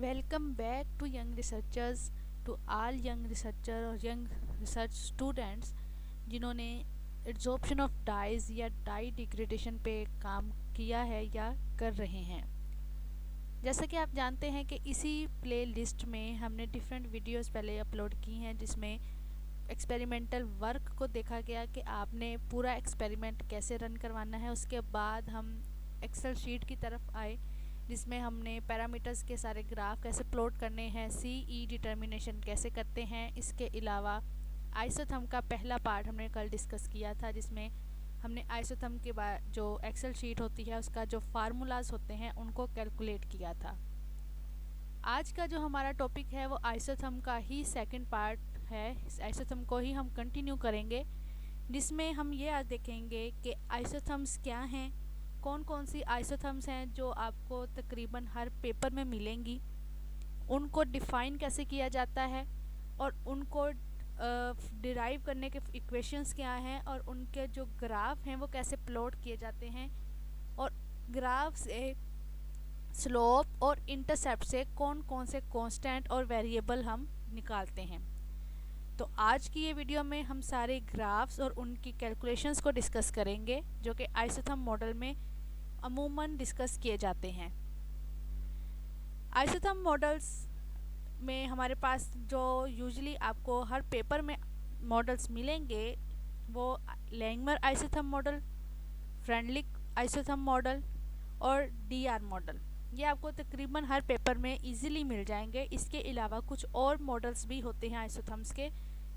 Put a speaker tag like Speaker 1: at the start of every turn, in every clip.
Speaker 1: Welcome back to Young Researchers, to all young researcher और young research students जिन्होंने adsorption of dies या die degradation पे काम किया है या कर रहे हैं। जैसा कि आप जानते हैं कि इसी प्ले लिस्ट में हमने डिफरेंट वीडियोस पहले अपलोड की हैं जिसमें एक्सपेरिमेंटल वर्क को देखा गया कि आपने पूरा एक्सपेरिमेंट कैसे रन करवाना है। उसके बाद हम एक्सेल शीट की तरफ आए जिसमें हमने पैरामीटर्स के सारे ग्राफ कैसे प्लॉट करने हैं, CE डिटर्मिनेशन कैसे करते हैं। इसके अलावा आइसोथर्म का पहला पार्ट हमने कल डिस्कस किया था जिसमें हमने आइसोथर्म के बाद जो एक्सेल शीट होती है उसका जो फार्मूलाज होते हैं उनको कैलकुलेट किया था। आज का जो हमारा टॉपिक है वो आइसोथर्म का ही सेकंड पार्ट है। इस आइसोथर्म को ही हम कंटिन्यू करेंगे जिसमें हम ये आज देखेंगे कि आइसोथर्म्स क्या हैं, कौन कौन सी आइसोथर्म्स हैं जो आपको तकरीबन हर पेपर में मिलेंगी, उनको डिफ़ाइन कैसे किया जाता है और उनको डिराइव करने के इक्वेशंस क्या हैं और उनके जो ग्राफ हैं वो कैसे प्लॉट किए जाते हैं और ग्राफ से स्लोप और इंटरसेप्ट से कौन कौन से कांस्टेंट और वेरिएबल हम निकालते हैं। तो आज की ये वीडियो में हम सारे ग्राफ्स और उनकी कैलकुलेशंस को डिस्कस करेंगे जो कि आइसोथर्म मॉडल में अमूमन डिस्कस किए जाते हैं। आइसोथर्म मॉडल्स में हमारे पास जो यूजुअली आपको हर पेपर में मॉडल्स मिलेंगे वो Langmuir isotherm model, Freundlich isotherm model और DR मॉडल, ये आपको तकरीबन हर पेपर में इजीली मिल जाएंगे। इसके अलावा कुछ और मॉडल्स भी होते हैं आइसोथर्म्स के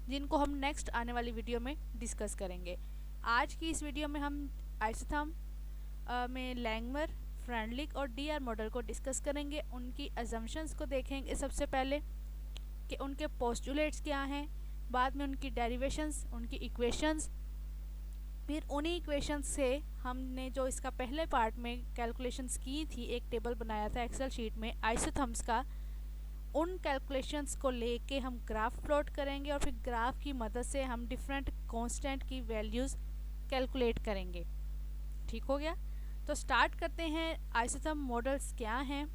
Speaker 1: जिनको हम नेक्स्ट आने वाली वीडियो में डिस्कस करेंगे। आज की इस वीडियो में हम आइसोथर्म में लैंगमर, फ्रेंडलिक और DR मॉडल को डिस्कस करेंगे। उनकी अजम्पशंस को देखेंगे सबसे पहले कि उनके पोस्टुलेट्स क्या हैं, बाद में उनकी डेरिवेशंस, उनकी इक्वेशंस, फिर उन्हीं इक्वेशंस से हमने जो इसका पहले पार्ट में कैलकुलेशंस की थी, एक टेबल बनाया था एक्सेल शीट में आइसोथर्म्स का, उन कैलकुलेशंस को लेके हम ग्राफ प्लॉट करेंगे और फिर ग्राफ की मदद से हम डिफरेंट कांस्टेंट की वैल्यूज़ कैलकुलेट करेंगे। ठीक हो गया? तो स्टार्ट करते हैं। आइसोथर्म मॉडल्स क्या हैं?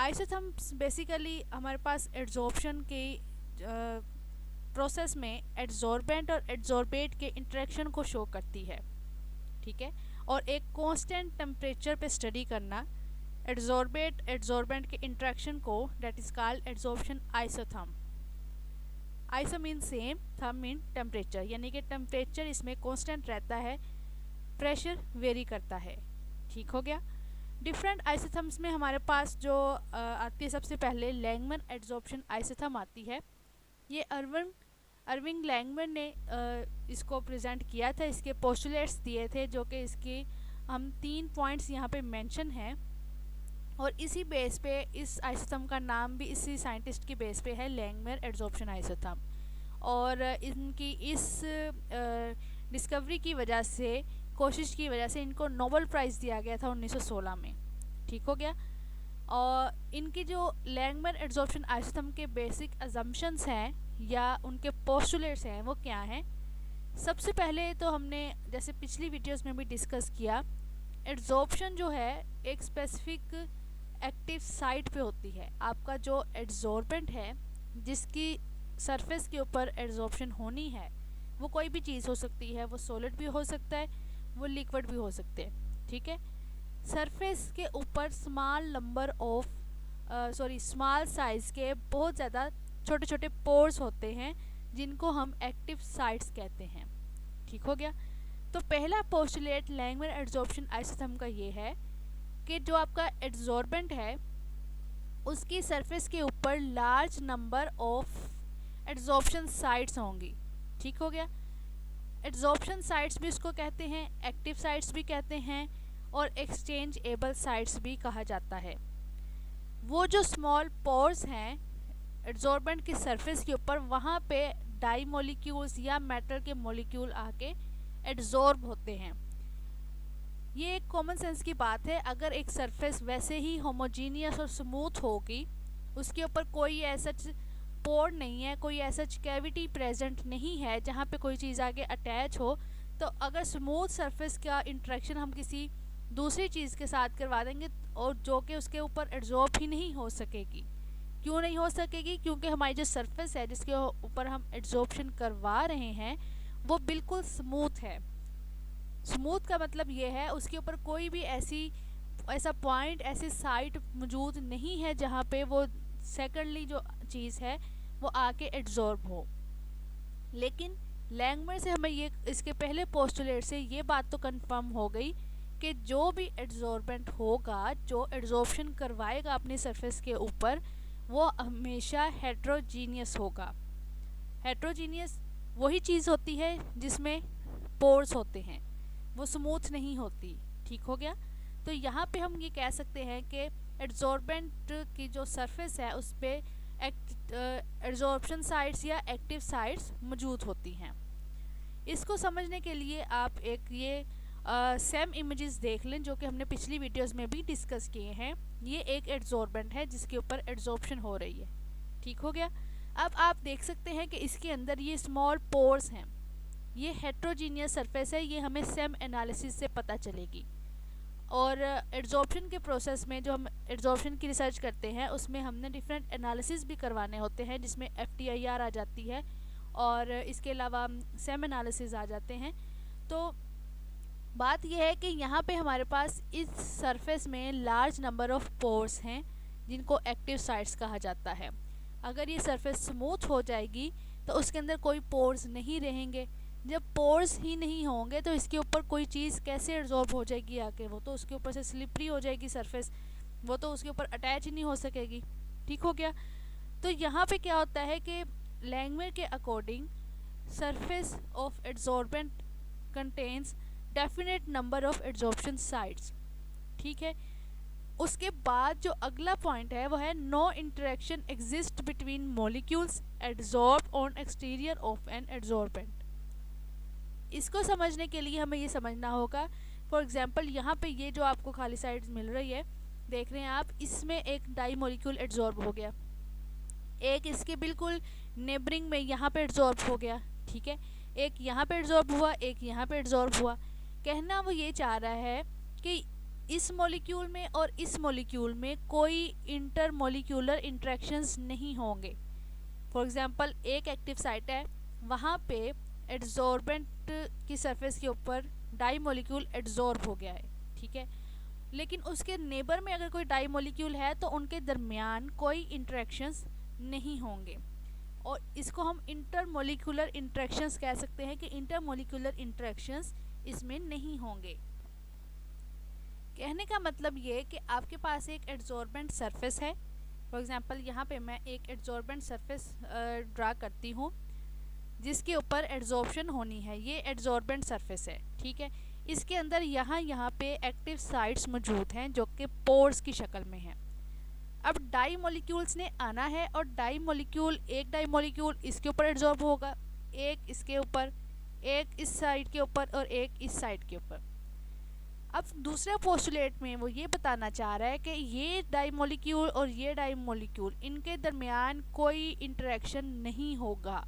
Speaker 1: आइसोथर्म्स बेसिकली हमारे पास एड्जॉर्प्शन के प्रोसेस में एड्जॉर्बेंट और एड्जॉर्बेट के इंटरेक्शन को शो करती है। ठीक है? और एक कांस्टेंट टेम्परेचर पे स्टडी करना एड्जॉर्बेट एड्जॉर्बेंट के इंटरेक्शन को, that is called adsorption isotherm. Iso mean same, therm mean temperature, यानी कि टेम्परेचर इसमें कांस्टेंट रहता है, प्रेशर वेरी करता है। ठीक हो गया? डिफरेंट आइसोथर्म्स में हमारे पास जो आती है सबसे पहले लैंगमन एड्जॉर्प्शन आइसोथर्म आती है। ये अर्विंग लैंगमन ने इसको प्रेजेंट किया था, इसके पोस्टुलेट्स दिए थे जो कि इसकी हम 3 पॉइंट्स यहाँ पे मेंशन हैं और इसी बेस पे इस आइसोथर्म का नाम भी इसी साइंटिस्ट की बेस पे है, लैंगमर एड्जॉर्प्शन आइसोथर्म। और इनकी इस डिस्कवरी की वजह से, कोशिश की वजह से इनको नोबेल प्राइज़ दिया गया था 1916 में। ठीक हो गया? और इनकी जो लैंगमर एड्जॉर्प्शन आइसोथर्म के बेसिक अजम्पशंस हैं या उनके पोस्टुलेट्स हैं वो क्या हैं? सबसे पहले तो हमने जैसे पिछली वीडियोस में भी डिस्कस किया, एड्जॉर्प्शन जो है एक स्पेसिफिक एक्टिव साइट पे होती है। आपका जो एड्जॉर्बेंट है जिसकी सरफेस के ऊपर एड्जॉर्प्शन होनी है वो कोई भी चीज़ हो सकती है, वो सॉलिड भी हो सकता है, वो लिक्विड भी हो सकते हैं। ठीक है? सरफेस के ऊपर स्मॉल साइज़ के बहुत ज़्यादा छोटे छोटे पोर्स होते हैं जिनको हम एक्टिव साइट्स कहते हैं। ठीक हो गया? तो पहला पोस्टुलेट लैंगमर एड्जॉर्प्शन आइसोथर्म का ये है कि जो आपका एड्जॉर्बेंट है उसकी सरफेस के ऊपर large number of adsorption sites होंगी। ठीक हो गया? एड्जॉर्प्शन साइट्स भी उसको कहते हैं, एक्टिव साइट्स भी कहते हैं और एक्सचेंजेबल साइट्स भी कहा जाता है। वो जो स्मॉल पोर्स हैं एड्जॉर्बेंट की सरफेस के ऊपर, वहाँ पे डाई मॉलिक्यूल्स या मेटल के मॉलिक्यूल आके एड्जॉर्ब होते हैं। ये एक कॉमन सेंस की बात है। अगर एक सरफेस वैसे ही होमोजीनियस और स्मूथ होगी, उसके ऊपर कोई ऐसा पोर नहीं है, कोई ऐसा कैविटी प्रेजेंट नहीं है जहाँ पे कोई चीज़ आगे अटैच हो, तो अगर स्मूथ सरफेस का इंटरेक्शन हम किसी दूसरी चीज़ के साथ करवा देंगे और जो कि उसके ऊपर एड्जॉर्ब ही नहीं हो सकेगी। क्यों नहीं हो सकेगी? क्योंकि हमारी जो सरफेस है जिसके ऊपर हम एड्जॉर्प्शन करवा रहे हैं वो बिल्कुल स्मूथ है। स्मूथ का मतलब ये है उसके ऊपर कोई भी ऐसा पॉइंट, ऐसी साइट मौजूद नहीं है जहाँ पे वो सेकेंडली जो चीज़ है वो आके एड्जॉर्ब हो। लेकिन लैंगमर से हमें ये इसके पहले पोस्टुलेट से ये बात तो कंफर्म हो गई कि जो भी एड्जॉर्बेंट होगा, जो एड्जॉर्प्शन करवाएगा अपनी सरफेस के ऊपर, वो हमेशा हेट्रोजीनियस होगा। हेट्रोजीनियस वही चीज़ होती है जिसमें पोर्स होते हैं, वो स्मूथ नहीं होती। ठीक हो गया? तो यहाँ पे हम ये कह सकते हैं कि एड्जॉर्बेंट की जो सरफेस है उस पर एड्जॉर्प्शन साइट्स या एक्टिव साइट्स मौजूद होती हैं। इसको समझने के लिए आप एक ये सेम इमेजेस देख लें जो कि हमने पिछली वीडियोस में भी डिस्कस किए हैं। ये एक एड्जॉर्बेंट है जिसके ऊपर एड्जॉर्प्शन हो रही है। ठीक हो गया? अब आप देख सकते हैं कि इसके अंदर ये स्मॉल पोर्स हैं। ये हेट्रोजीनियस सरफेस है, ये हमें सेम एनालिसिस से पता चलेगी। और एड्जॉर्प्शन के प्रोसेस में जो हम एड्जॉर्प्शन की रिसर्च करते हैं उसमें हमने डिफरेंट एनालिसिस भी करवाने होते हैं जिसमें FTIR आ जाती है और इसके अलावा सेम एनालिसिस आ जाते हैं। तो बात यह है कि यहाँ पे हमारे पास इस सरफेस में लार्ज नंबर ऑफ पोर्स हैं जिनको एक्टिव साइट्स कहा जाता है। अगर ये सरफेस स्मूथ हो जाएगी तो उसके अंदर कोई पोर्स नहीं रहेंगे। जब पोर्स ही नहीं होंगे तो इसके ऊपर कोई चीज़ कैसे एब्जॉर्ब हो जाएगी आके? वो तो उसके ऊपर से स्लिपरी हो जाएगी सरफेस, वो तो उसके ऊपर अटैच ही नहीं हो सकेगी। ठीक हो गया? तो यहाँ पे क्या होता है कि लैंगमर के according surface of adsorbent contains definite number of adsorption sites. ठीक है? उसके बाद जो अगला पॉइंट है वो है no interaction exist between molecules adsorb on exterior of an adsorbent. इसको समझने के लिए हमें ये समझना होगा, फॉर एग्जांपल यहाँ पे ये जो आपको खाली साइड मिल रही है, देख रहे हैं आप, इसमें एक डाई मॉलिक्यूल एड्जॉर्ब हो गया, एक इसके बिल्कुल नेबरिंग में यहाँ पे एड्जॉर्ब हो गया। ठीक है? एक यहाँ पे एड्जॉर्ब हुआ, एक यहाँ पे एड्जॉर्ब हुआ। कहना वो ये चाह रहा है कि इस मॉलिक्यूल में और इस मॉलिक्यूल में कोई इंटर मॉलिक्यूलर इंट्रैक्शंस नहीं होंगे। फॉर एग्जांपल एक एक्टिव साइट है, वहाँ पे एड्जॉर्बेंट की सरफेस के ऊपर डाई मॉलिक्यूल एड्जॉर्ब हो गया है। ठीक है? लेकिन उसके नेबर में अगर कोई डाई मॉलिक्यूल है तो उनके दरमियान कोई इंट्रैक्शंस नहीं होंगे, और इसको हम इंटरमोलिकुलर इंट्रैक्शंस कह सकते हैं कि इंटरमोलिकुलर इंट्रैक्शंस इसमें नहीं होंगे। कहने का मतलब ये कि आपके पास एक एड्जॉर्बेंट सरफेस है। फॉर एग्जांपल यहाँ पे मैं एक एड्जॉर्बेंट सरफेस ड्रा करती हूँ जिसके ऊपर एड्जॉर्प्शन होनी है। ये एड्जॉर्बेंट सरफेस है। ठीक है? इसके अंदर यहाँ पे एक्टिव साइट्स मौजूद हैं जो कि पोर्स की शक्ल में हैं। अब डाई मॉलिक्यूल्स ने आना है और डाई मॉलिक्यूल, एक डाई मॉलिक्यूल इसके ऊपर एड्जॉर्ब होगा, एक इसके ऊपर, एक इस साइड के ऊपर और एक इस साइड के ऊपर। अब दूसरे पोस्टुलेट में वो ये बताना चाह रहा है कि ये डाई मॉलिक्यूल और ये डाई मॉलिक्यूल, इनके दरमियान कोई इंटरेक्शन नहीं होगा।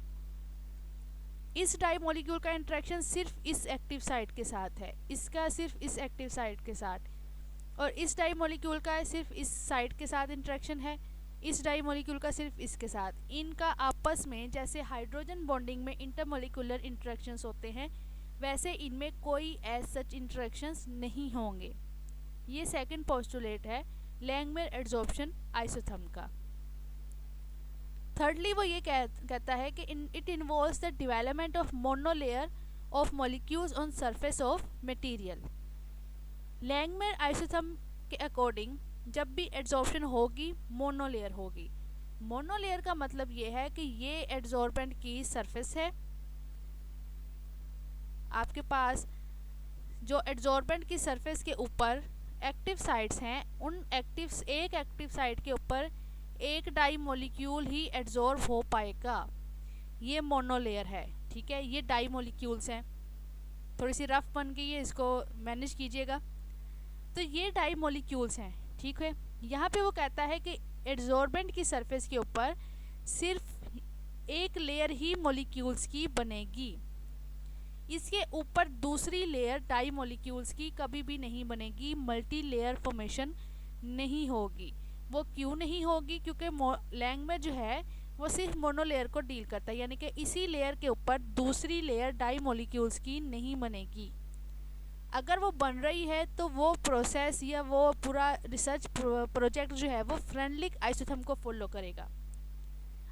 Speaker 1: इस डाई मॉलिक्यूल का इंटरेक्शन सिर्फ इस एक्टिव साइट के साथ है, इसका सिर्फ इस एक्टिव साइट के साथ, और इस डाई मॉलिक्यूल का सिर्फ इस साइट के साथ इंटरेक्शन है, इस डाई मॉलिक्यूल का सिर्फ इसके साथ। इनका आपस में जैसे हाइड्रोजन बॉन्डिंग में इंटरमोलिकुलर इंटरेक्शंस होते हैं, वैसे इनमें कोई एज सच इंटरेक्शंस नहीं होंगे। ये सेकंड पोस्टुलेट है लैंगमर एड्जॉर्प्शन आइसोथर्म का। थर्डली वो ये कहता है कि it involves the development of monolayer of molecules on surface of material. Langmuir isotherm के अकॉर्डिंग जब भी एड्जॉर्प्शन होगी मोनोलेयर होगी। मोनोलेयर का मतलब ये है कि ये एड्जॉर्बेंट की सरफेस है, आपके पास जो एड्जॉर्बेंट की सरफेस के ऊपर एक्टिव साइट्स हैं, उन एक एक्टिव साइट के ऊपर एक डाई मॉलिक्यूल ही एड्जॉर्ब हो पाएगा। ये मोनोलेयर है। ठीक है? ये डाई मॉलिक्यूल्स हैं, थोड़ी सी रफ बन गई है, इसको मैनेज कीजिएगा। तो ये डाई मॉलिक्यूल्स हैं। ठीक है? यहाँ पे वो कहता है कि एड्जॉर्बेंट की सरफेस के ऊपर सिर्फ एक लेयर ही मॉलिक्यूल्स की बनेगी, इसके ऊपर दूसरी लेयर डाई मॉलिक्यूल्स की कभी भी नहीं बनेगी, मल्टी लेयर फॉर्मेशन नहीं होगी। वो क्यों नहीं होगी? क्योंकि लैंग्वेज जो है वो सिर्फ मोनोलेयर को डील करता है, यानी कि इसी लेयर के ऊपर दूसरी लेयर डाई मॉलिक्यूल्स की नहीं बनेगी। अगर वो बन रही है तो वो प्रोसेस या वो पूरा रिसर्च प्रोजेक्ट जो है वो फ्रेंडलिक आइसोथर्म को फॉलो करेगा।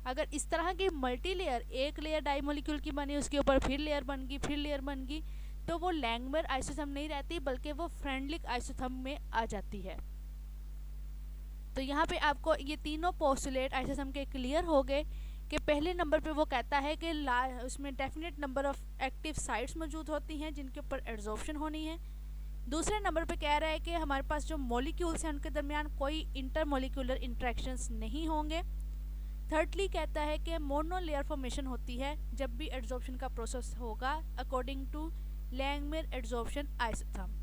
Speaker 1: अगर इस तरह की मल्टी लेयर, एक लेयर डाई मॉलिक्यूल की बनी, उसके ऊपर फिर लेयर बन गई, फिर लेयर बन गई, तो वो लैंगमर आइसोथर्म नहीं रहती, बल्कि वो फ्रेंडलिक आइसोथर्म में आ जाती है। तो यहाँ पे आपको ये तीनों पोस्टुलेट आइसोथर्म के क्लियर हो गए कि पहले नंबर पे वो कहता है कि उसमें definite number of active sites मौजूद होती हैं जिनके ऊपर एड्जॉर्प्शन होनी है। दूसरे नंबर पे कह रहा है कि हमारे पास जो मॉलिक्यूल्स हैं उनके दरमियान कोई इंटर मॉलिक्यूलर इंट्रैक्शंस नहीं होंगे। थर्डली कहता है कि मोनो लेयर फॉर्मेशन होती है जब भी एड्जॉर्प्शन का प्रोसेस होगा अकॉर्डिंग टू लैंगमर एड्जॉर्प्शन आइसोथर्म।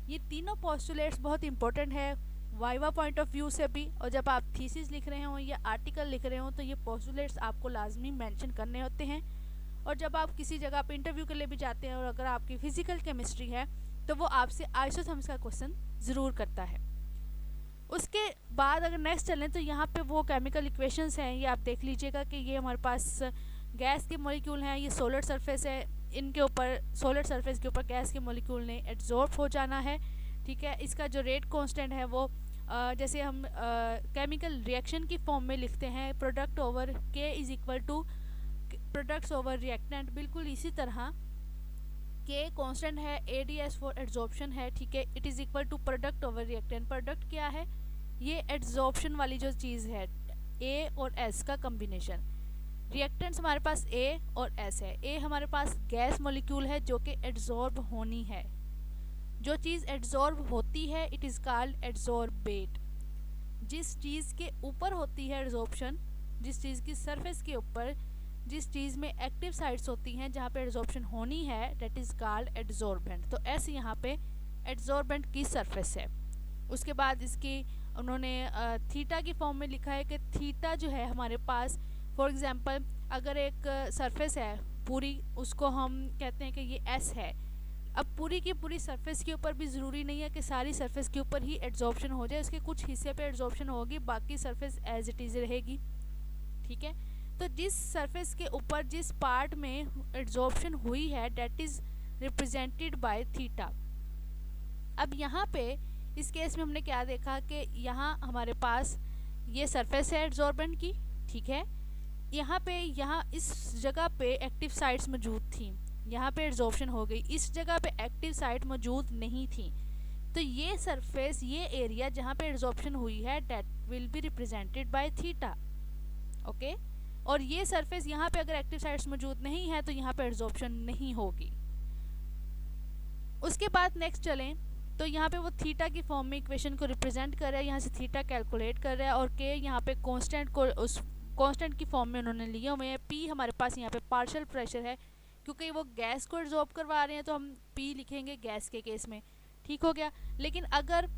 Speaker 1: ये तीनों पोस्टुलेट्स बहुत इंपॉर्टेंट है वाइवा पॉइंट ऑफ व्यू से भी, और जब आप थीसिस लिख रहे हो या आर्टिकल लिख रहे हो तो ये पोस्टुलेट्स आपको लाजमी मेंशन करने होते हैं। और जब आप किसी जगह पे इंटरव्यू के लिए भी जाते हैं और अगर आपकी फिजिकल केमिस्ट्री है तो वो आपसे आइसोथर्म्स का क्वेश्चन ज़रूर करता है। उसके बाद अगर नेक्स्ट चलें तो यहाँ पे वो केमिकल इक्वेशंस हैं, ये आप देख लीजिएगा कि ये हमारे पास गैस के मॉलिक्यूल हैं, ये सोलर सरफेस है, इनके ऊपर सोलर सरफेस के ऊपर गैस के मॉलिक्यूल ने एब्जॉर्ब हो जाना है। ठीक है, इसका जो रेट कांस्टेंट है वो जैसे हम केमिकल रिएक्शन की फॉर्म में लिखते हैं product over K is equal to products over reactant, बिल्कुल इसी तरह के कांस्टेंट है, ADS फॉर एड्जॉर्प्शन है। ठीक है, it is equal to product over reactant. Product क्या है? ये एड्जॉर्प्शन वाली जो चीज़ है, A और S का कम्बिनेशन। रिएक्टेंट्स हमारे पास A और S है। A हमारे पास गैस मॉलिक्यूल है जो कि एड्जॉर्ब होनी है। जो चीज़ एड्जॉर्ब होती है इट इज़ कॉल्ड एड्जॉर्बेट। जिस चीज़ के ऊपर होती है एड्जॉर्प्शन, जिस चीज़ की सरफेस के ऊपर जिस चीज़ में एक्टिव साइट्स होती हैं जहाँ पे एड्जॉर्प्शन होनी है, डेट इज़ कॉल्ड एड्जॉर्बेंट। तो S यहाँ पे एड्जॉर्बेंट की सरफेस है। उसके बाद इसकी उन्होंने थीटा की फॉर्म में लिखा है कि थीटा जो है हमारे पास, फॉर एग्जांपल अगर एक सरफेस है पूरी, उसको हम कहते हैं कि ये S है। अब पूरी की पूरी सरफेस के ऊपर भी ज़रूरी नहीं है कि सारी सरफेस के ऊपर ही एड्जॉर्प्शन हो जाए, उसके कुछ हिस्से पे एड्जॉर्प्शन होगी, बाकी सरफेस एज इट इज़ रहेगी। ठीक है, तो जिस सरफेस के ऊपर जिस पार्ट में एड्जॉर्प्शन हुई है that is represented by theta. अब यहाँ पे इस केस में हमने क्या देखा कि यहाँ हमारे पास ये सरफेस है एड्जॉर्बेंट की। ठीक है, यहाँ इस जगह पे एक्टिव साइट्स मौजूद थी, यहाँ पे एड्जॉर्प्शन हो गई, इस जगह पे एक्टिव साइट मौजूद नहीं थी। तो ये सरफेस, ये एरिया जहाँ पे एड्जॉर्प्शन हुई है that will be represented by theta. Okay, और ये सरफेस यहाँ पे अगर एक्टिव साइट्स मौजूद नहीं है तो यहाँ पे एड्जॉर्प्शन नहीं होगी। उसके बाद नेक्स्ट चलें तो यहाँ पे वो थीटा की फॉर्म में इक्वेशन को रिप्रेजेंट कर रहा है, यहाँ से थीटा कैलकुलेट कर रहा है, और के यहाँ पे कांस्टेंट को उस कांस्टेंट की फॉर्म में उन्होंने लिए हुए हैं। पी हमारे पास यहाँ पे पार्शियल प्रेशर है, क्योंकि वो गैस को एब्जॉर्ब करवा रहे हैं तो हम पी लिखेंगे गैस के केस में। ठीक हो गया। लेकिन अगर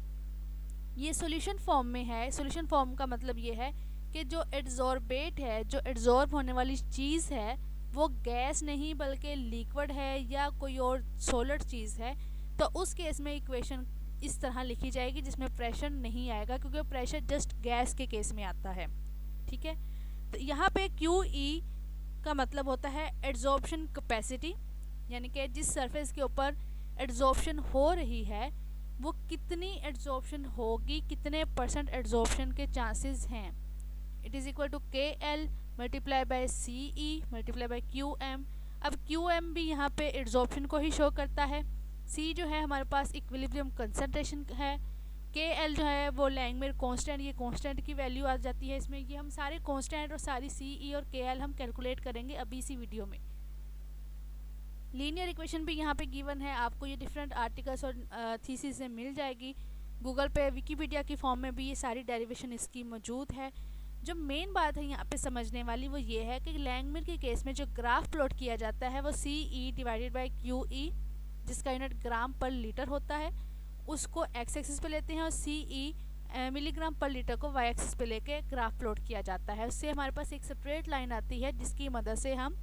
Speaker 1: ये सॉल्यूशन फॉर्म में है, सॉल्यूशन फॉर्म का मतलब ये है कि जो एड्जॉर्बेट है, जो एड्जॉर्ब होने वाली चीज़ है वो गैस नहीं बल्कि लिक्विड है या कोई और सॉलिड चीज़ है, तो उस केस में इक्वेशन इस तरह लिखी जाएगी जिसमें प्रेशर नहीं आएगा, क्योंकि प्रेशर जस्ट गैस के केस में आता है। ठीक है, तो यहाँ पे QE का मतलब होता है एड्जॉर्प्शन कैपेसिटी, यानी कि जिस सरफेस के ऊपर एड्जॉर्प्शन हो रही है वो कितनी एड्जॉर्प्शन होगी, कितने % एड्जॉर्प्शन के चांसेस हैं। It is equal to KL multiply by CE multiply by QM। अब QM भी यहाँ पे एड्जॉर्प्शन को ही शो करता है। C जो है हमारे पास इक्विलिब्रियम कंसंट्रेशन है। KL जो है वो लैंगमर कांस्टेंट, ये कांस्टेंट की वैल्यू आ जाती है इसमें। ये हम सारे कांस्टेंट और सारी CE और KL हम कैलकुलेट करेंगे अभी इसी वीडियो में। लीनियर इक्वेशन भी यहाँ पे गिवन है, आपको ये डिफरेंट आर्टिकल्स और थीसिस से मिल जाएगी। गूगल पे विकीपीडिया की फॉर्म में भी ये सारी डेरिवेशन इसकी मौजूद है। जो मेन बात है यहाँ पे समझने वाली वो ये है कि लैंगमर के केस में जो ग्राफ प्लॉट किया जाता है वो CE डिवाइडेड बाय QE, जिसका यूनिट ग्राम पर लीटर होता है, उसको x एक्सिस पे लेते हैं, और CE मिलीग्राम पर लीटर को y एक्सिस पे लेके ग्राफ प्लॉट किया जाता है। उससे हमारे पास एक स्ट्रेट लाइन आती है जिसकी मदद से हम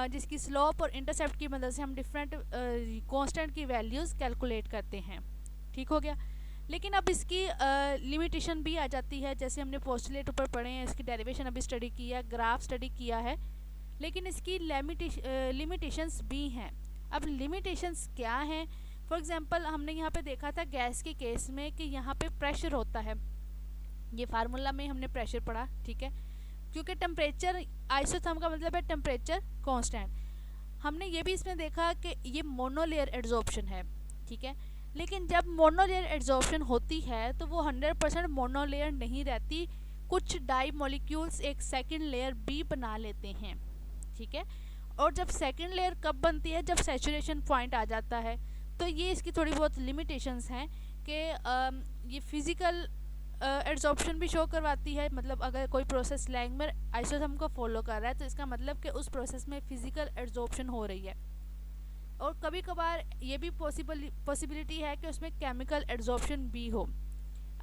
Speaker 1: जिसकी स्लोप और इंटरसेप्ट की मदद से हम डिफरेंट कांस्टेंट की वैल्यूज़ कैलकुलेट करते हैं। ठीक हो गया। लेकिन अब इसकी लिमिटेशन भी आ जाती है। जैसे हमने पोस्टुलेट ऊपर पढ़े हैं, इसकी डेरिवेशन अभी स्टडी किया है, ग्राफ स्टडी किया है, लेकिन इसकी लिमिटेशंस भी हैं। अब लिमिटेशंस क्या हैं? फॉर एग्जांपल हमने यहाँ पे देखा था गैस के केस में कि यहाँ पे प्रेशर होता है, ये फार्मूला में हमने प्रेशर पढ़ा, ठीक है, क्योंकि टेम्परेचर आइसोथर्म का मतलब है टेम्परेचर कांस्टेंट। हमने ये भी इसमें देखा कि ये मोनोलेयर एड्जॉर्प्शन है, ठीक है, लेकिन जब मोनोलेयर एड्जॉर्प्शन होती है तो वो 100% मोनोलेयर नहीं रहती, कुछ डाई मॉलिक्यूल्स एक सेकंड लेयर भी बना लेते हैं, ठीक है। और जब सेकंड लेयर कब बनती है? जब सैचुरेशन पॉइंट आ जाता है। तो ये इसकी थोड़ी बहुत लिमिटेशंस हैं कि ये फिज़िकल एड्जॉर्प्शन भी शो करवाती है। मतलब अगर कोई प्रोसेस लैंगमर आइसोथर्म को फॉलो कर रहा है तो इसका मतलब कि उस प्रोसेस में फिज़िकल एड्जॉर्प्शन हो रही है। और कभी कभार ये भी पॉसिबिलिटी है कि उसमें केमिकल एड्जॉर्प्शन भी हो।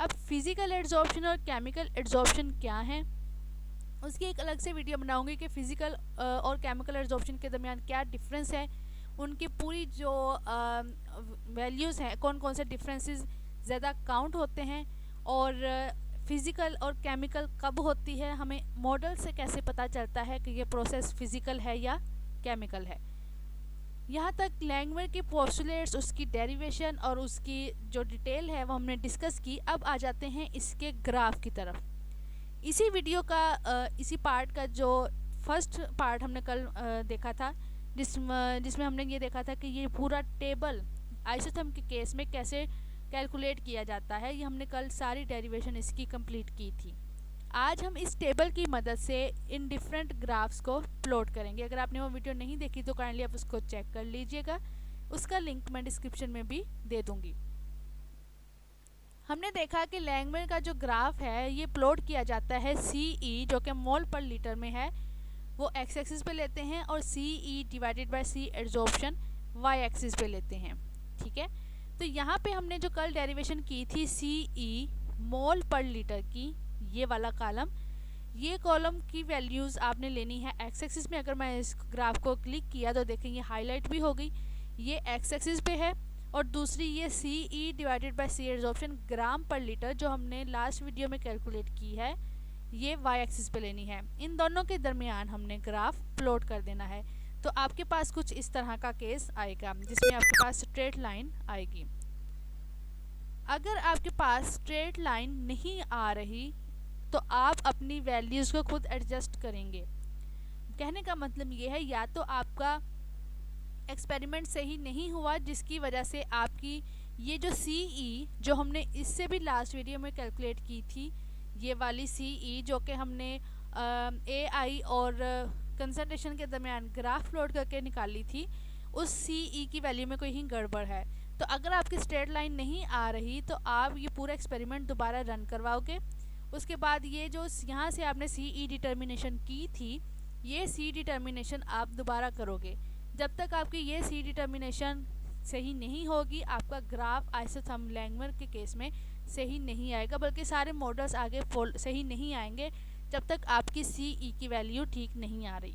Speaker 1: अब फिज़िकल एड्जॉर्प्शन और केमिकल एड्जॉर्प्शन क्या है, उसकी एक अलग से वीडियो बनाऊंगी कि फ़िज़िकल और केमिकल एड्जॉर्प्शन के दरमियान क्या डिफरेंस है, उनकी पूरी जो वैल्यूज़ हैं, कौन कौन से डिफरेंसेस ज़्यादा काउंट होते हैं, और फिज़िकल और केमिकल कब होती है, हमें मॉडल से कैसे पता चलता है कि ये प्रोसेस फिज़िकल है या केमिकल है। यहाँ तक लैंगमर के पोस्टुलेट्स, उसकी डेरिवेशन और उसकी जो डिटेल है वो हमने डिस्कस की। अब आ जाते हैं इसके ग्राफ की तरफ। इसी वीडियो का इसी पार्ट का जो फर्स्ट पार्ट हमने कल देखा था, जिसमें हमने ये देखा था कि ये पूरा टेबल आइसोथर्म के केस में कैसे कैलकुलेट किया जाता है, ये हमने कल सारी डेरिवेशन इसकी कंप्लीट की थी। आज हम इस टेबल की मदद से इन डिफरेंट ग्राफ्स को प्लॉट करेंगे। अगर आपने वो वीडियो नहीं देखी तो काइंडली आप उसको चेक कर लीजिएगा, उसका लिंक मैं डिस्क्रिप्शन में भी दे दूँगी। हमने देखा कि लैंगमर का जो ग्राफ है ये प्लॉट किया जाता है CE जो कि मोल पर लीटर में है, वो एक्स एक्सिस पे लेते हैं, और CE divided by C adsorption Y axis पे लेते हैं, ठीक है। तो यहाँ पे हमने जो कल डेरिवेशन की थी CE मोल पर लीटर की, ये वाला कॉलम, ये कॉलम की वैल्यूज़ आपने लेनी है एक्स एक्सिस में। अगर मैं इस ग्राफ को क्लिक किया तो देखें ये हाईलाइट भी हो गई, ये एक्स एक्सिस पे है, और दूसरी ये CE divided by C adsorption gram पर लीटर जो हमने लास्ट वीडियो में कैलकुलेट की है, ये वाई एक्सिस पे लेनी है। इन दोनों के दरमियान हमने ग्राफ प्लॉट कर देना है। तो आपके पास कुछ इस तरह का केस आएगा जिसमें आपके पास स्ट्रेट लाइन आएगी। अगर आपके पास स्ट्रेट लाइन नहीं आ रही तो आप अपनी वैल्यूज़ को खुद एडजस्ट करेंगे। कहने का मतलब ये है, या तो आपका एक्सपेरिमेंट सही नहीं हुआ जिसकी वजह से आपकी ये जो CE जो हमने इससे भी लास्ट वीडियो में कैलकुलेट की थी, ये वाली CE जो कि हमने AI और कंसंट्रेशन के दरमियान ग्राफ प्लॉट करके निकाली थी, उस CE की वैल्यू में कोई ही गड़बड़ है। तो अगर आपकी स्ट्रेट लाइन नहीं आ रही तो आप ये पूरा एक्सपेरिमेंट दोबारा रन करवाओगे। उसके बाद ये जो यहाँ से आपने CE डिटर्मिनेशन की थी, ये C डिटर्मिनेशन आप दोबारा करोगे। जब तक आपकी ये C डिटर्मिनेशन सही नहीं होगी, आपका ग्राफ आइसोथर्म लैंगमर के केस में सही नहीं आएगा, बल्कि सारे मॉडल्स आगे सही नहीं आएंगे जब तक आपकी CE की वैल्यू ठीक नहीं आ रही।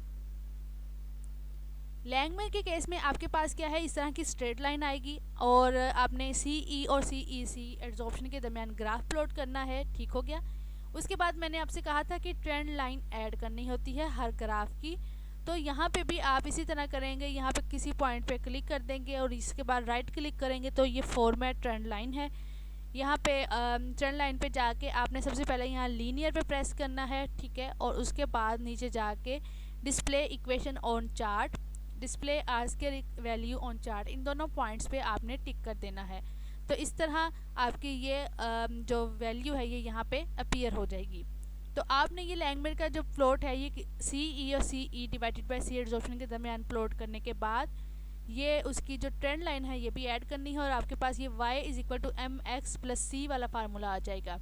Speaker 1: लैंगमर के केस में आपके पास क्या है, इस तरह की स्ट्रेट लाइन आएगी और आपने CE और CEC एड्जॉर्प्शन के दरमियान ग्राफ प्लॉट करना है, ठीक हो गया। उसके बाद मैंने आपसे कहा था कि ट्रेंड लाइन ऐड करनी होती है हर ग्राफ की, तो यहाँ पे भी आप इसी तरह करेंगे। यहाँ पे किसी पॉइंट पे क्लिक कर देंगे और इसके बाद राइट क्लिक करेंगे तो ये फॉर्मेट ट्रेंड लाइन है। यहाँ पे ट्रेंड लाइन पे जाके आपने सबसे पहले यहाँ लीनियर पे प्रेस करना है, ठीक है, और उसके बाद नीचे जाके display equation on chart, display R's के वैल्यू ऑन चार्ट, इन दोनों पॉइंट्स पे आपने टिक कर देना है। तो इस तरह आपकी ये जो वैल्यू है ये यहाँ पे अपीयर हो जाएगी। तो आपने ये लैंगमर का जो प्लॉट है, ये CE और CE divided by C adsorption के दरमियान प्लॉट करने के बाद ये उसकी जो ट्रेंड लाइन है ये भी ऐड करनी है, और आपके पास ये y is equal to mx plus c वाला फार्मूला आ जाएगा।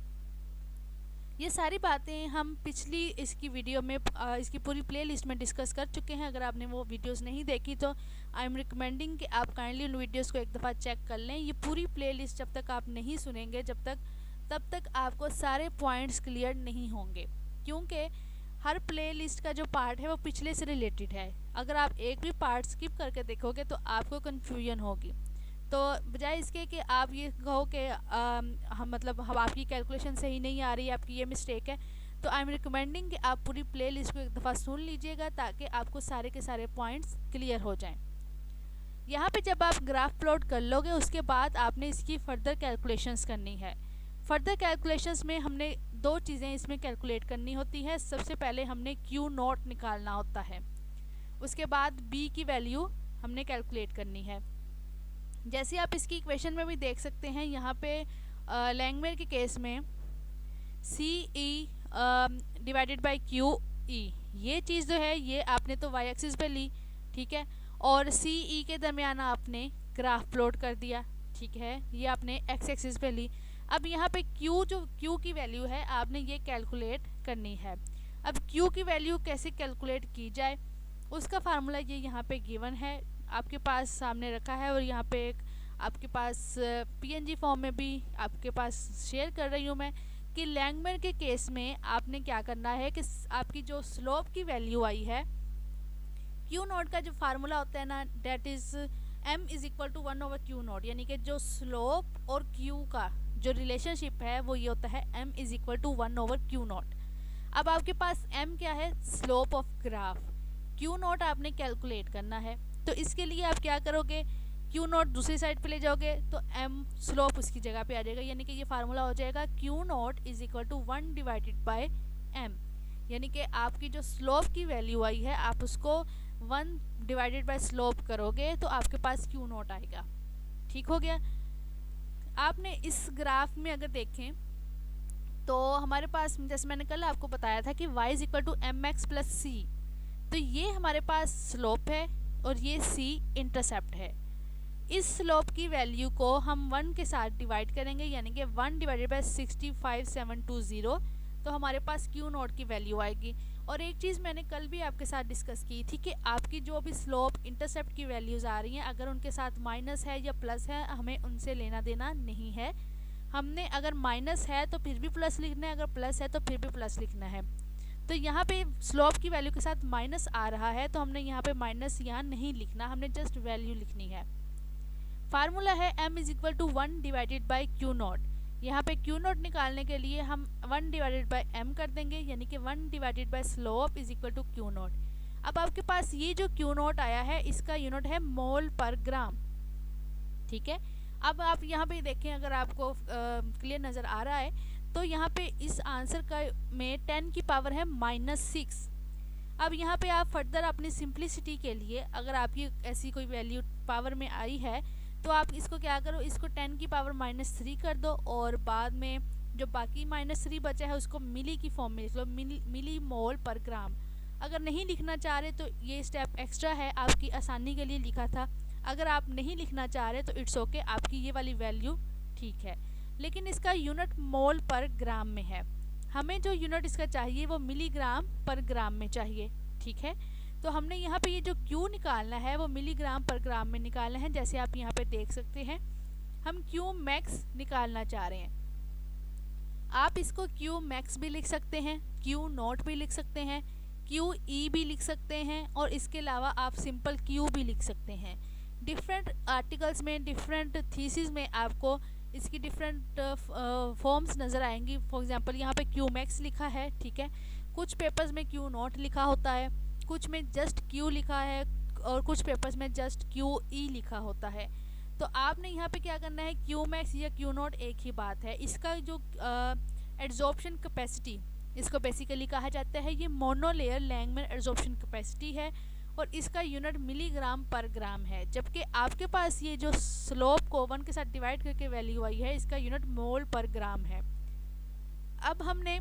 Speaker 1: ये सारी बातें हम पिछली इसकी वीडियो में इसकी पूरी प्लेलिस्ट में डिस्कस कर चुके हैं। अगर आपने वो वीडियोस नहीं देखी तो आई एम रिकमेंडिंग कि आप काइंडली उन वीडियोस को एक दफ़ा चेक कर लें। ये पूरी प्लेलिस्ट जब तक आप नहीं सुनेंगे तब तक आपको सारे पॉइंट्स क्लियर नहीं होंगे, क्योंकि हर प्लेलिस्ट का जो पार्ट है वो पिछले से रिलेटेड है। अगर आप एक भी पार्ट स्किप करके देखोगे तो आपको कन्फ्यूजन होगी। तो बजाय इसके कि आप ये कहो कि हम मतलब हम आपकी कैलकुलेशन सही नहीं आ रही, आपकी ये मिस्टेक है, तो आई एम रिकमेंडिंग कि आप पूरी प्ले लिस्ट को एक दफ़ा सुन लीजिएगा ताकि आपको सारे के सारे पॉइंट्स क्लियर हो जाएं। यहाँ पे जब आप ग्राफ प्लॉट कर लोगे उसके बाद आपने इसकी फ़र्दर कैलकुलेशंस करनी है। फ़र्दर कैलकुलेशंस में हमने दो चीज़ें इसमें कैलकुलेट करनी होती है। सबसे पहले हमने क्यू नॉट निकालना होता है, उसके बाद बी की वैल्यू हमने कैलकुलेट करनी है। जैसे आप इसकी इक्वेशन में भी देख सकते हैं, यहाँ पे लैंगमेयर के केस में सी E divided by Q E, ये चीज़ जो है ये आपने तो वाई एक्सिस पे ली, ठीक है, और सी ई के दरमियान आपने ग्राफ प्लॉट कर दिया, ठीक है, ये आपने एक्स एक्सिस पे ली। अब यहाँ पे क्यू की वैल्यू है आपने ये कैलकुलेट करनी है। अब क्यू की वैल्यू कैसे कैलकुलेट की जाए उसका फार्मूला ये यहाँ पे गिवन है, आपके पास सामने रखा है, और यहाँ पे एक आपके पास पीएनजी फॉर्म में भी आपके पास शेयर कर रही हूँ मैं कि लैंगमेयर के केस में आपने क्या करना है कि आपकी जो स्लोप की वैल्यू आई है, क्यू नॉट का जो फार्मूला होता है ना, that is m is equal to 1 over Q nought, यानी कि जो स्लोप और क्यू का जो रिलेशनशिप है वो ये होता है m is equal to 1 over Q nought. अब आपके पास m क्या है, slope of graph, Q nought आपने कैलकुलेट करना है, तो इसके लिए आप क्या करोगे, क्यू नॉट दूसरी साइड पे ले जाओगे तो m स्लोप उसकी जगह पे आ जाएगा, यानी कि ये फार्मूला हो जाएगा Q nought is equal to 1 divided by m, यानी कि आपकी जो स्लोप की वैल्यू आई है आप उसको 1 डिवाइडेड बाय स्लोप करोगे तो आपके पास क्यू नॉट आएगा। ठीक हो गया। आपने इस ग्राफ में अगर देखें तो हमारे पास जैसे मैंने कल आपको बताया था कि y is equal to M X plus C, तो ये हमारे पास स्लोप है और ये c इंटरसेप्ट है। इस स्लोप की वैल्यू को हम 1 के साथ डिवाइड करेंगे, यानी कि 1 डिवाइडेड बाय 65720, तो हमारे पास क्यू नॉट की वैल्यू आएगी। और एक चीज़ मैंने कल भी आपके साथ डिस्कस की थी कि आपकी जो भी स्लोप इंटरसेप्ट की वैल्यूज़ आ रही हैं, अगर उनके साथ माइनस है या प्लस है हमें उनसे लेना देना नहीं है। हमने अगर माइनस है तो फिर भी प्लस लिखना है, अगर प्लस है तो फिर भी प्लस लिखना है। तो यहाँ पे स्लोप की वैल्यू के साथ माइनस आ रहा है तो हमने यहाँ पे माइनस यहाँ नहीं लिखना, हमने जस्ट वैल्यू लिखनी है। फार्मूला है m is equal to 1 divided by Q nought. यहाँ पे क्यू नॉट निकालने के लिए हम 1 डिवाइडेड बाई m कर देंगे, यानी कि 1 divided by slope is equal to Q nought. अब आपके पास ये जो क्यू नॉट आया है इसका यूनिट है मोल पर ग्राम, ठीक है। अब आप यहाँ पे देखें, अगर आपको क्लियर नज़र आ रहा है तो यहाँ पे इस आंसर का में 10 की पावर है -6। अब यहाँ पे आप फर्दर अपनी सिंप्लिसिटी के लिए अगर आपकी ऐसी कोई वैल्यू पावर में आई है तो आप इसको क्या करो, इसको 10 की पावर -3 कर दो और बाद में जो बाकी -3 बचा है उसको मिली की फॉर्म में लिख लो, मिली मोल पर ग्राम। अगर नहीं लिखना चाह रहे तो ये स्टेप एक्स्ट्रा है, आपकी आसानी के लिए लिखा था। अगर आप नहीं लिखना चाह रहे तो इट्स ओके, आपकी ये वाली वैल्यू ठीक है, लेकिन इसका यूनिट मोल पर ग्राम में है। हमें जो यूनिट इसका चाहिए वो मिलीग्राम पर ग्राम में चाहिए, ठीक है। तो हमने यहाँ पे ये जो क्यू निकालना है वो मिलीग्राम पर ग्राम में निकालना है। जैसे आप यहाँ पे देख सकते हैं हम क्यू मैक्स निकालना चाह रहे हैं। आप इसको क्यू मैक्स भी लिख सकते हैं, क्यू नॉट भी लिख सकते हैं, क्यू ई भी लिख सकते हैं, और इसके अलावा आप सिंपल क्यू भी लिख सकते हैं। डिफरेंट आर्टिकल्स में, डिफरेंट थीसिस में आपको इसकी डिफरेंट फॉर्म्स नज़र आएंगी। फॉर एग्जांपल यहाँ पे क्यू मैक्स लिखा है, ठीक है, कुछ पेपर्स में क्यू नॉट लिखा होता है, कुछ में जस्ट क्यू लिखा है, और कुछ पेपर्स में जस्ट क्यू ई लिखा होता है। तो आपने यहाँ पे क्या करना है, क्यू मैक्स या क्यू नॉट एक ही बात है। इसका जो एड्जॉर्प्शन कैपेसिटी इसको बेसिकली कहा जाता है, ये मोनोलेयर लैंगमेयर एड्जॉर्प्शन कैपेसिटी है और इसका यूनिट मिलीग्राम पर ग्राम है। जबकि आपके पास ये जो स्लोप को 1 के साथ डिवाइड करके वैल्यू आई है इसका यूनिट मोल पर ग्राम है। अब हमने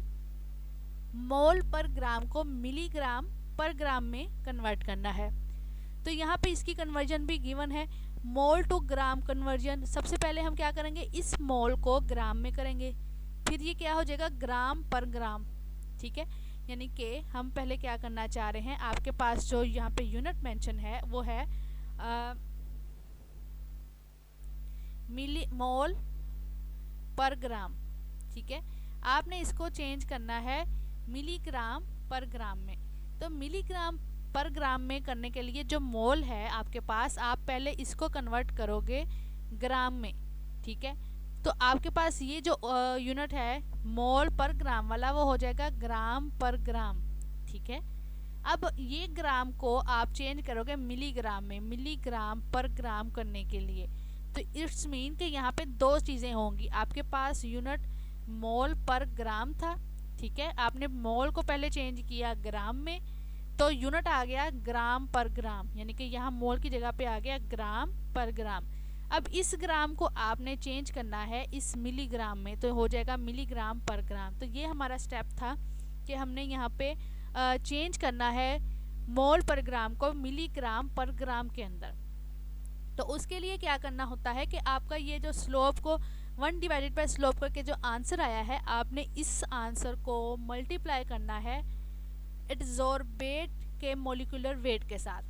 Speaker 1: मोल पर ग्राम को मिलीग्राम पर ग्राम में कन्वर्ट करना है, तो यहाँ पे इसकी कन्वर्जन भी गिवन है, मोल टू ग्राम कन्वर्जन। सबसे पहले हम क्या करेंगे, इस मोल को ग्राम में करेंगे, फिर ये क्या हो जाएगा ग्राम पर ग्राम, ठीक है। यानी कि हम पहले क्या करना चाह रहे हैं, आपके पास जो यहाँ पे यूनिट मेंशन है वो है मिली मोल पर ग्राम, ठीक है। आपने इसको चेंज करना है मिलीग्राम पर ग्राम में। तो मिलीग्राम पर ग्राम में करने के लिए जो मोल है आपके पास, आप पहले इसको कन्वर्ट करोगे ग्राम में, ठीक है। तो आपके पास ये जो यूनिट है मोल पर ग्राम वाला वो हो जाएगा ग्राम पर ग्राम, ठीक है। अब ये ग्राम को आप चेंज करोगे मिलीग्राम में, मिलीग्राम पर ग्राम करने के लिए। तो इट्स मीन कि यहाँ पे दो चीज़ें होंगी, आपके पास यूनिट मोल पर ग्राम था, ठीक है, आपने मोल को पहले चेंज किया ग्राम में, तो यूनिट आ गया ग्राम पर ग्राम, यानी कि यहाँ मोल की जगह पे आ गया ग्राम पर ग्राम। अब इस ग्राम को आपने चेंज करना है इस मिलीग्राम में, तो हो जाएगा मिलीग्राम पर ग्राम। तो ये हमारा स्टेप था कि हमने यहाँ पे चेंज करना है मोल पर ग्राम को मिलीग्राम पर ग्राम के अंदर। तो उसके लिए क्या करना होता है कि आपका ये जो स्लोप को 1 डिवाइडेड बाय स्लोप करके जो आंसर आया है, आपने इस आंसर को मल्टीप्लाई करना है एडसोर्बेट के मोलिकुलर वेट के साथ।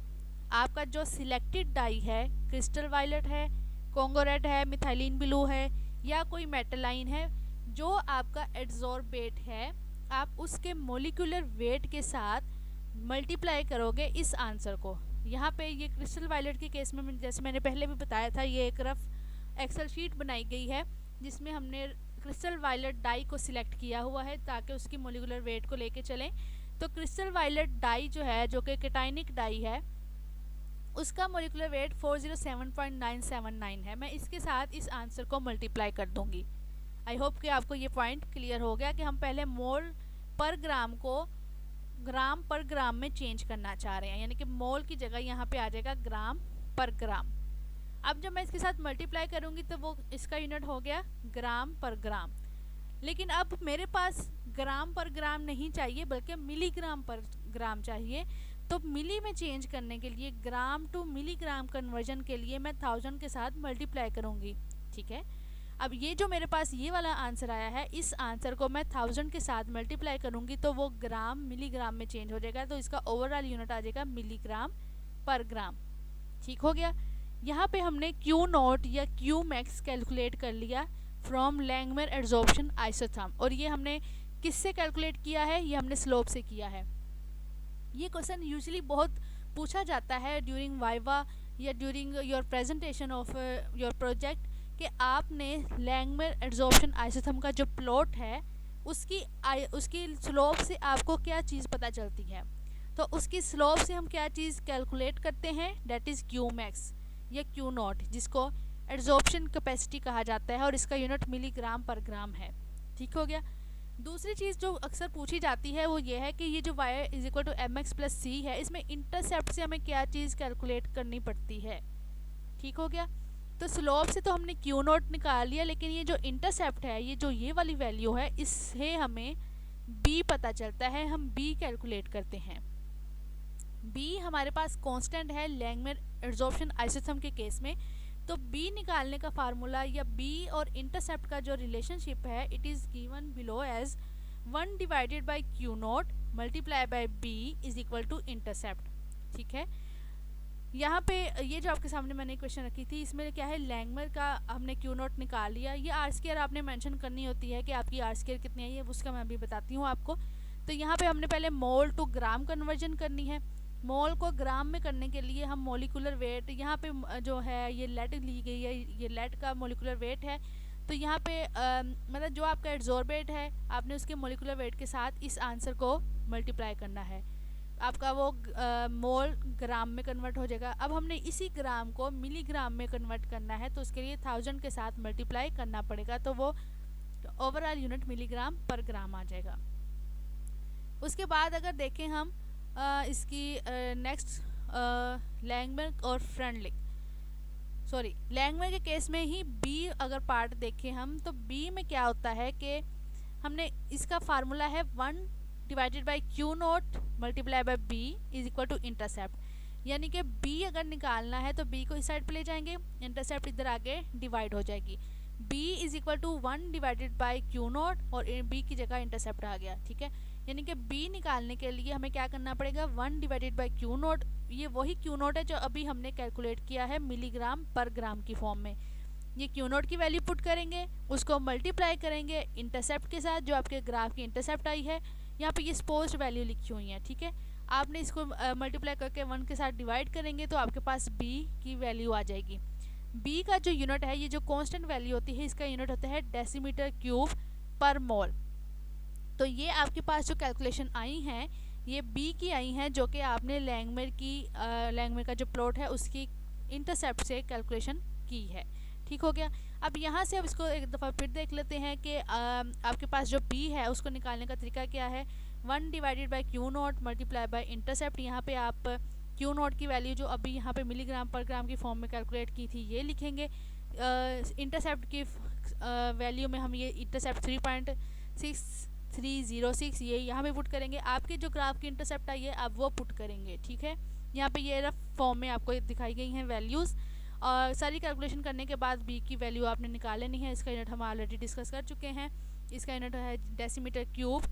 Speaker 1: आपका जो सिलेक्टेड डाई है, क्रिस्टल वायलेट है, कॉन्गो रेड है, मिथाइलिन ब्लू है, या कोई मेटलाइन है, जो आपका एडसोर्बेट है, आप उसके मोलिकुलर वेट के साथ मल्टीप्लाई करोगे इस आंसर को। यहाँ पे ये क्रिस्टल वायलेट के केस में जैसे मैंने पहले भी बताया था, ये एक रफ एक्सेल शीट बनाई गई है जिसमें हमने क्रिस्टल वायलेट डाई को सिलेक्ट किया हुआ है ताकि उसकी मोलिकुलर वेट को लेके चलें। तो क्रिस्टल वायलेट डाई जो है, जो कि कैटायनिक डाई है, उसका मोलिकुलर वेट 407.979 है। मैं इसके साथ इस आंसर को मल्टीप्लाई कर दूंगी। आई होप कि आपको ये पॉइंट क्लियर हो गया कि हम पहले मोल पर ग्राम को ग्राम पर ग्राम में चेंज करना चाह रहे हैं, यानी कि मोल की जगह यहाँ पे आ जाएगा ग्राम पर ग्राम। अब जब मैं इसके साथ मल्टीप्लाई करूँगी तो वो इसका यूनिट हो गया ग्राम पर ग्राम। लेकिन अब मेरे पास ग्राम पर ग्राम नहीं चाहिए बल्कि मिलीग्राम पर ग्राम चाहिए। तो मिली में चेंज करने के लिए ग्राम टू मिलीग्राम कन्वर्जन के लिए मैं 1000 के साथ मल्टीप्लाई करूँगी, ठीक है। अब ये जो मेरे पास ये वाला आंसर आया है, इस आंसर को मैं 1000 के साथ मल्टीप्लाई करूँगी तो वो ग्राम मिलीग्राम में चेंज हो जाएगा, तो इसका ओवरऑल यूनिट आ जाएगा मिलीग्राम पर ग्राम, ठीक हो गया। यहाँ पे हमने क्यू नॉट या क्यू मैक्स कैलकुलेट कर लिया फ्रॉम लैंगमर एडजॉर्प्शन आइसोथर्म, और ये हमने किससे कैलकुलेट किया है, ये हमने स्लोप से किया है। ये क्वेश्चन यूजुअली बहुत पूछा जाता है ड्यूरिंग वाइवा या during your presentation of your project कि आपने लैंगमर एडजॉर्प्शन आइसोथर्म का जो प्लॉट है उसकी स्लोप से आपको क्या चीज़ पता चलती है। तो उसकी स्लोप से हम क्या चीज़ कैलकुलेट करते हैं, डेट इज़ क्यू मैक्स या क्यू नॉट, जिसको एडजॉर्प्शन कैपेसिटी कहा जाता है, और इसका यूनिट मिलीग्राम पर ग्राम है, ठीक हो गया। दूसरी चीज़ जो अक्सर पूछी जाती है वो ये है कि ये जो y is equal to M X plus C है, इसमें इंटरसेप्ट से हमें क्या चीज़ कैलकुलेट करनी पड़ती है, ठीक हो गया। तो स्लोप से तो हमने क्यू नॉट निकाल लिया, लेकिन ये जो इंटरसेप्ट है, ये जो ये वाली वैल्यू है, इससे हमें b पता चलता है, हम b कैलकुलेट करते हैं। b हमारे पास कांस्टेंट है लैंगमर एडजॉर्प्शन आइसोथर्म के केस में। तो b निकालने का फार्मूला या b और इंटरसेप्ट का जो रिलेशनशिप है, it is given below as 1 divided by Q nought multiply by b is equal to intercept, ठीक है। यहाँ पे ये जो आपके सामने मैंने क्वेश्चन रखी थी, इसमें क्या है, लैंगमर का हमने क्यू नॉट निकाल लिया। ये आर स्क्वायर आपने मेंशन करनी होती है कि आपकी आर स्क्वायर कितनी है, ये उसका मैं अभी बताती हूँ आपको। तो यहाँ पे हमने पहले मोल टू ग्राम कन्वर्जन करनी है। मोल को ग्राम में करने के लिए हम मोलिकुलर वेट, यहाँ पे जो है ये लेट ली गई है, ये लेट का मोलिकुलर वेट है। तो यहाँ पे मतलब जो आपका एडसोर्बेट है, आपने उसके मोलिकुलर वेट के साथ इस आंसर को मल्टीप्लाई करना है, आपका वो मोल ग्राम में कन्वर्ट हो जाएगा। अब हमने इसी ग्राम को मिलीग्राम में कन्वर्ट करना है, तो उसके लिए 1000 के साथ मल्टीप्लाई करना पड़ेगा, तो वो ओवरऑल यूनिट मिलीग्राम पर ग्राम आ जाएगा। उसके बाद अगर देखें हम इसकी नेक्स्ट लैंगमर और फ्रेंडलिक, सॉरी लैंगमर के केस में ही बी अगर पार्ट देखें हम, तो बी में क्या होता है कि हमने इसका फार्मूला है 1 divided by Q nought multiply by B is equal to intercept, यानी कि बी अगर निकालना है तो बी को इस साइड पे ले जाएंगे, इंटरसेप्ट इधर आगे डिवाइड हो जाएगी। b is equal to 1 divided by Q nought, और b की जगह इंटरसेप्ट आ गया, ठीक है। यानी कि b निकालने के लिए हमें क्या करना पड़ेगा, 1 डिवाइडेड बाई क्यू नॉट, ये वही क्यू नॉट है जो अभी हमने कैलकुलेट किया है मिलीग्राम पर ग्राम की फॉर्म में। ये क्यू नॉट की वैल्यू पुट करेंगे, उसको मल्टीप्लाई करेंगे इंटरसेप्ट के साथ जो आपके ग्राफ की इंटरसेप्ट आई है। यहाँ पे ये सपोज्ड वैल्यू लिखी हुई है, ठीक है। आपने इसको मल्टीप्लाई करके 1 के साथ डिवाइड करेंगे तो आपके पास b की वैल्यू आ जाएगी। बी का जो यूनिट है, ये जो कांस्टेंट वैल्यू होती है, इसका यूनिट होता है डेसीमीटर क्यूब पर मोल। तो ये आपके पास जो कैलकुलेशन आई हैं, ये बी की आई हैं, जो कि आपने लैंगमेर का जो प्लॉट है उसकी इंटरसेप्ट से कैलकुलेशन की है। ठीक हो गया। अब यहाँ से अब इसको एक दफ़ा फिर देख लेते हैं कि आपके पास जो बी है उसको निकालने का तरीका क्या है। 1 divided by Q nought multiply by intercept. यहाँ पे आप क्यू नॉट की वैल्यू जो अभी यहाँ पे मिलीग्राम पर ग्राम की फॉर्म में कैलकुलेट की थी ये लिखेंगे। इंटरसेप्ट की वैल्यू में हम ये इंटरसेप्ट 3.6306 ये यहाँ पे पुट करेंगे। आपके जो ग्राफ की इंटरसेप्ट आई है आप वो पुट करेंगे। ठीक है, यहाँ पे ये रफ फॉर्म में आपको दिखाई गई हैं वैल्यूज़। और सारी कैलकुलेशन करने के बाद बी की वैल्यू आपने निकाल लेनी है। इसका यूनिट हम ऑलरेडी डिस्कस कर चुके हैं। इसका यूनिट है डेसीमीटर क्यूब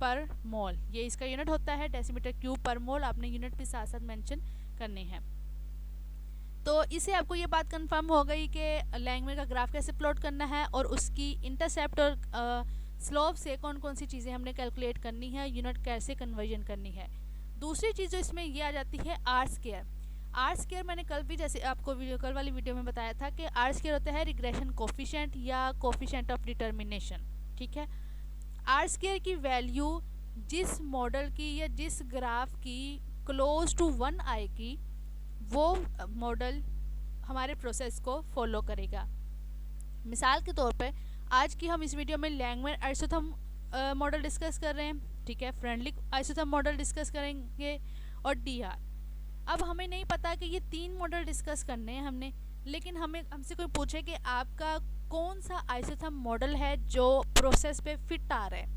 Speaker 1: पर मोल। ये इसका यूनिट होता है डेसीमीटर क्यूब पर मोल। आपने यूनिट भी साथ साथ मेंशन करने हैं। तो इससे आपको ये बात कंफर्म हो गई कि लैंगमेर का ग्राफ कैसे प्लॉट करना है और उसकी इंटरसेप्ट और स्लोप से कौन कौन सी चीज़ें हमने कैलकुलेट करनी है, यूनिट कैसे कन्वर्जन करनी है। दूसरी चीज़ जो इसमें ये आ जाती है आर स्क्वायर। आर स्क्वायर मैंने कल भी जैसे आपको कल वाली वीडियो में बताया था कि आर स्क्वायर होता है रिग्रेशन कोफिशिएंट या कोफिशिएंट ऑफ डिटर्मिनेशन। ठीक है, आर स्क्वायर की वैल्यू जिस मॉडल की या जिस ग्राफ की क्लोज टू 1 आएगी वो मॉडल हमारे प्रोसेस को फॉलो करेगा। मिसाल के तौर पे आज की हम इस वीडियो में लैंगमेर आइसोथर्म मॉडल डिस्कस कर रहे हैं। ठीक है, फ्रेंडली आइसोथर्म मॉडल डिस्कस करेंगे और डीआर। अब हमें नहीं पता कि ये 3 मॉडल डिस्कस करने हैं हमने, लेकिन हमसे कोई पूछे कि आपका कौन सा आइसोथर्म मॉडल है जो प्रोसेस पे फिट आ रहा है,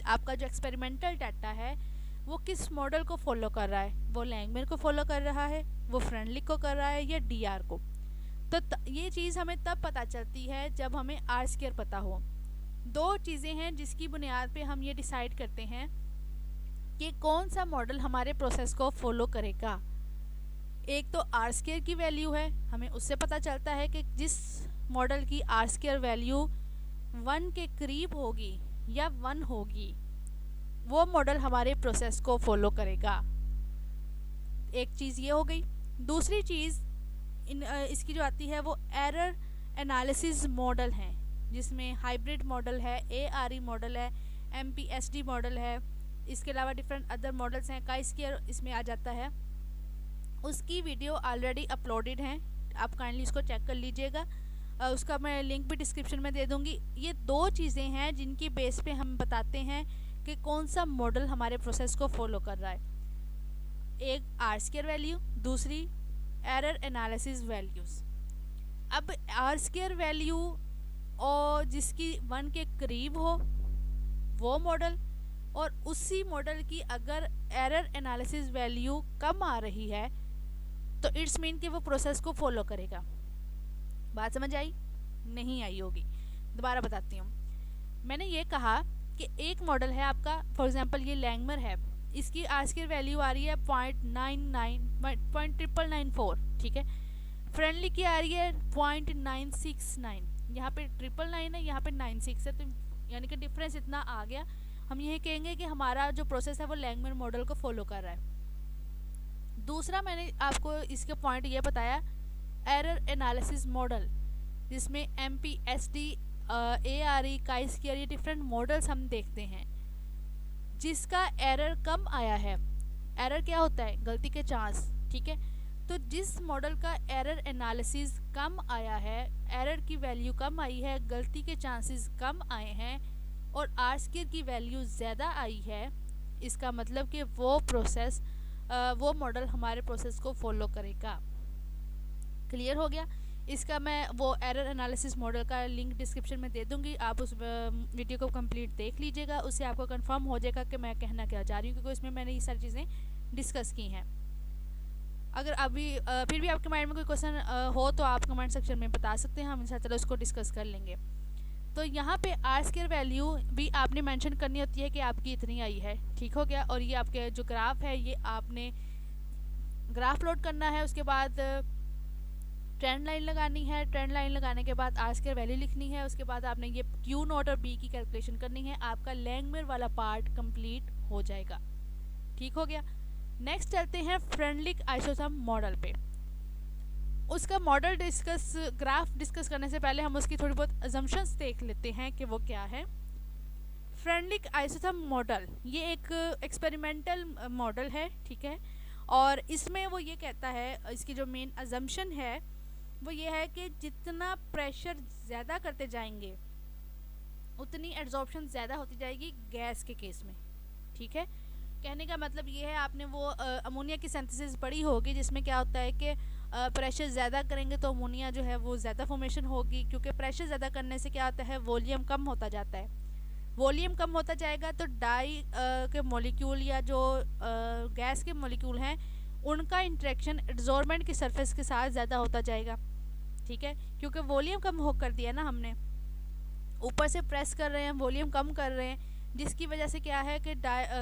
Speaker 1: आपका जो एक्सपेरिमेंटल डाटा है वो किस मॉडल को फॉलो कर रहा है, वो लैंगमेर को फॉलो कर रहा है, वो फ्रेंडली को कर रहा है या डीआर को। तो ये चीज़ हमें तब पता चलती है जब हमें आर स्क्वायर पता हो। 2 चीज़ें हैं जिसकी बुनियाद पे हम ये डिसाइड करते हैं कि कौन सा मॉडल हमारे प्रोसेस को फॉलो करेगा। एक तो आर स्क्वायर की वैल्यू है, हमें उससे पता चलता है कि जिस मॉडल की आर स्क्वायर वैल्यू 1 के करीब होगी या 1 होगी वो मॉडल हमारे प्रोसेस को फॉलो करेगा। एक चीज़ ये हो गई। दूसरी चीज़ इसकी जो आती है वो एरर एनालिसिस मॉडल है, जिसमें हाइब्रिड मॉडल है, ARE मॉडल है, MPSD मॉडल है, इसके अलावा डिफरेंट अदर मॉडल्स हैं, काई स्क्वायर इसमें आ जाता है। उसकी वीडियो ऑलरेडी अपलोडेड हैं, आप काइंडली उसको चेक कर लीजिएगा। उसका मैं लिंक भी डिस्क्रिप्शन में दे दूँगी। ये 2 चीज़ें हैं जिनकी बेस पे हम बताते हैं कि कौन सा मॉडल हमारे प्रोसेस को फॉलो कर रहा है। एक आर स्क्वायर वैल्यू, दूसरी एरर एनालिसिस वैल्यूज़। अब आर स्क्वायर वैल्यू और जिसकी 1 के करीब हो वो मॉडल, और उसी मॉडल की अगर एरर एनालिसिस वैल्यू कम आ रही है तो इट्स मीन कि वो प्रोसेस को फॉलो करेगा। बात समझ आई? नहीं आई होगी, दोबारा बताती हूँ। मैंने ये कहा कि एक मॉडल है आपका, फॉर एग्जांपल ये लैंगमेर है, इसकी आर स्क्वायर वैल्यू आ रही है 0.994। ठीक है, फ्रेंडली की आ रही है 0.969। यहाँ पे 999 है, यहाँ पे 96 है, तो यानी कि डिफरेंस इतना आ गया। हम यही कहेंगे कि हमारा जो प्रोसेस है वो लैंगमेर मॉडल को फॉलो कर रहा है। दूसरा मैंने आपको इसके पॉइंट ये बताया एरर एनालिसिस मॉडल, जिसमें MPSD ARE काई स्क्वायर ये डिफरेंट मॉडल्स हम देखते हैं जिसका एरर कम आया है। एरर क्या होता है? गलती के चांस। ठीक है, तो जिस मॉडल का एरर एनालिसिस कम आया है, एरर की वैल्यू कम आई है, गलती के चांसेस कम आए हैं और आर स्क्वायर की वैल्यू ज़्यादा आई है, इसका मतलब कि वो मॉडल हमारे प्रोसेस को फॉलो करेगा। क्लियर हो गया? इसका मैं वो एरर एनालिसिस मॉडल का लिंक डिस्क्रिप्शन में दे दूंगी, आप उस वीडियो को कंप्लीट देख लीजिएगा, उससे आपको कंफर्म हो जाएगा कि मैं कहना क्या चाह रही हूँ, क्योंकि उसमें मैंने ये सारी चीज़ें डिस्कस की हैं। अगर अभी फिर भी आपके माइंड में कोई क्वेश्चन हो तो आप कमेंट सेक्शन में बता सकते हैं, हम इंशाल्लाह उसको डिस्कस कर लेंगे। तो यहाँ पे आर स्क्वायर वैल्यू भी आपने मेंशन करनी होती है कि आपकी इतनी आई है। ठीक हो गया? और ये आपके जो ग्राफ है ये आपने ग्राफ लोड करना है, उसके बाद ट्रेंड लाइन लगानी है, ट्रेंड लाइन लगाने के बाद आर स्क्वायर वैल्यू लिखनी है, उसके बाद आपने ये क्यू नॉट और बी की कैलकुलेशन करनी है, आपका लैंगमेर वाला पार्ट कंप्लीट हो जाएगा। ठीक हो गया? नेक्स्ट चलते हैं फ्रेंडली आइसोथर्म मॉडल पे। उसका मॉडल ग्राफ डिस्कस करने से पहले हम उसकी थोड़ी बहुत अजम्पशंस देख लेते हैं कि वो क्या है। फ्रेंडलिक आइसोथर्म मॉडल ये एक एक्सपेरिमेंटल मॉडल है, ठीक है। और इसमें वो ये कहता है, इसकी जो मेन अजम्पशन है वो ये है कि जितना प्रेशर ज़्यादा करते जाएंगे उतनी एड्जॉर्प्शन ज़्यादा होती जाएगी गैस के केस में, ठीक है। कहने का मतलब ये है, आपने वो अमोनिया की सिंथेसिस पढ़ी होगी जिसमें क्या होता है कि प्रेशर ज़्यादा करेंगे तो अमोनिया जो है वो ज़्यादा फॉर्मेशन होगी, क्योंकि प्रेशर ज़्यादा करने से क्या होता है, वॉल्यूम कम होता जाता है। वॉल्यूम कम होता जाएगा तो डाई के मॉलिक्यूल या जो गैस के मॉलिक्यूल हैं उनका इंटरेक्शन एड्जॉर्बेंट की सरफेस के साथ ज़्यादा होता जाएगा, ठीक है। क्योंकि वॉल्यूम कम हो कर दिया ना हमने, ऊपर से प्रेस कर रहे हैं, वॉल्यूम कम कर रहे हैं, जिसकी वजह से क्या है कि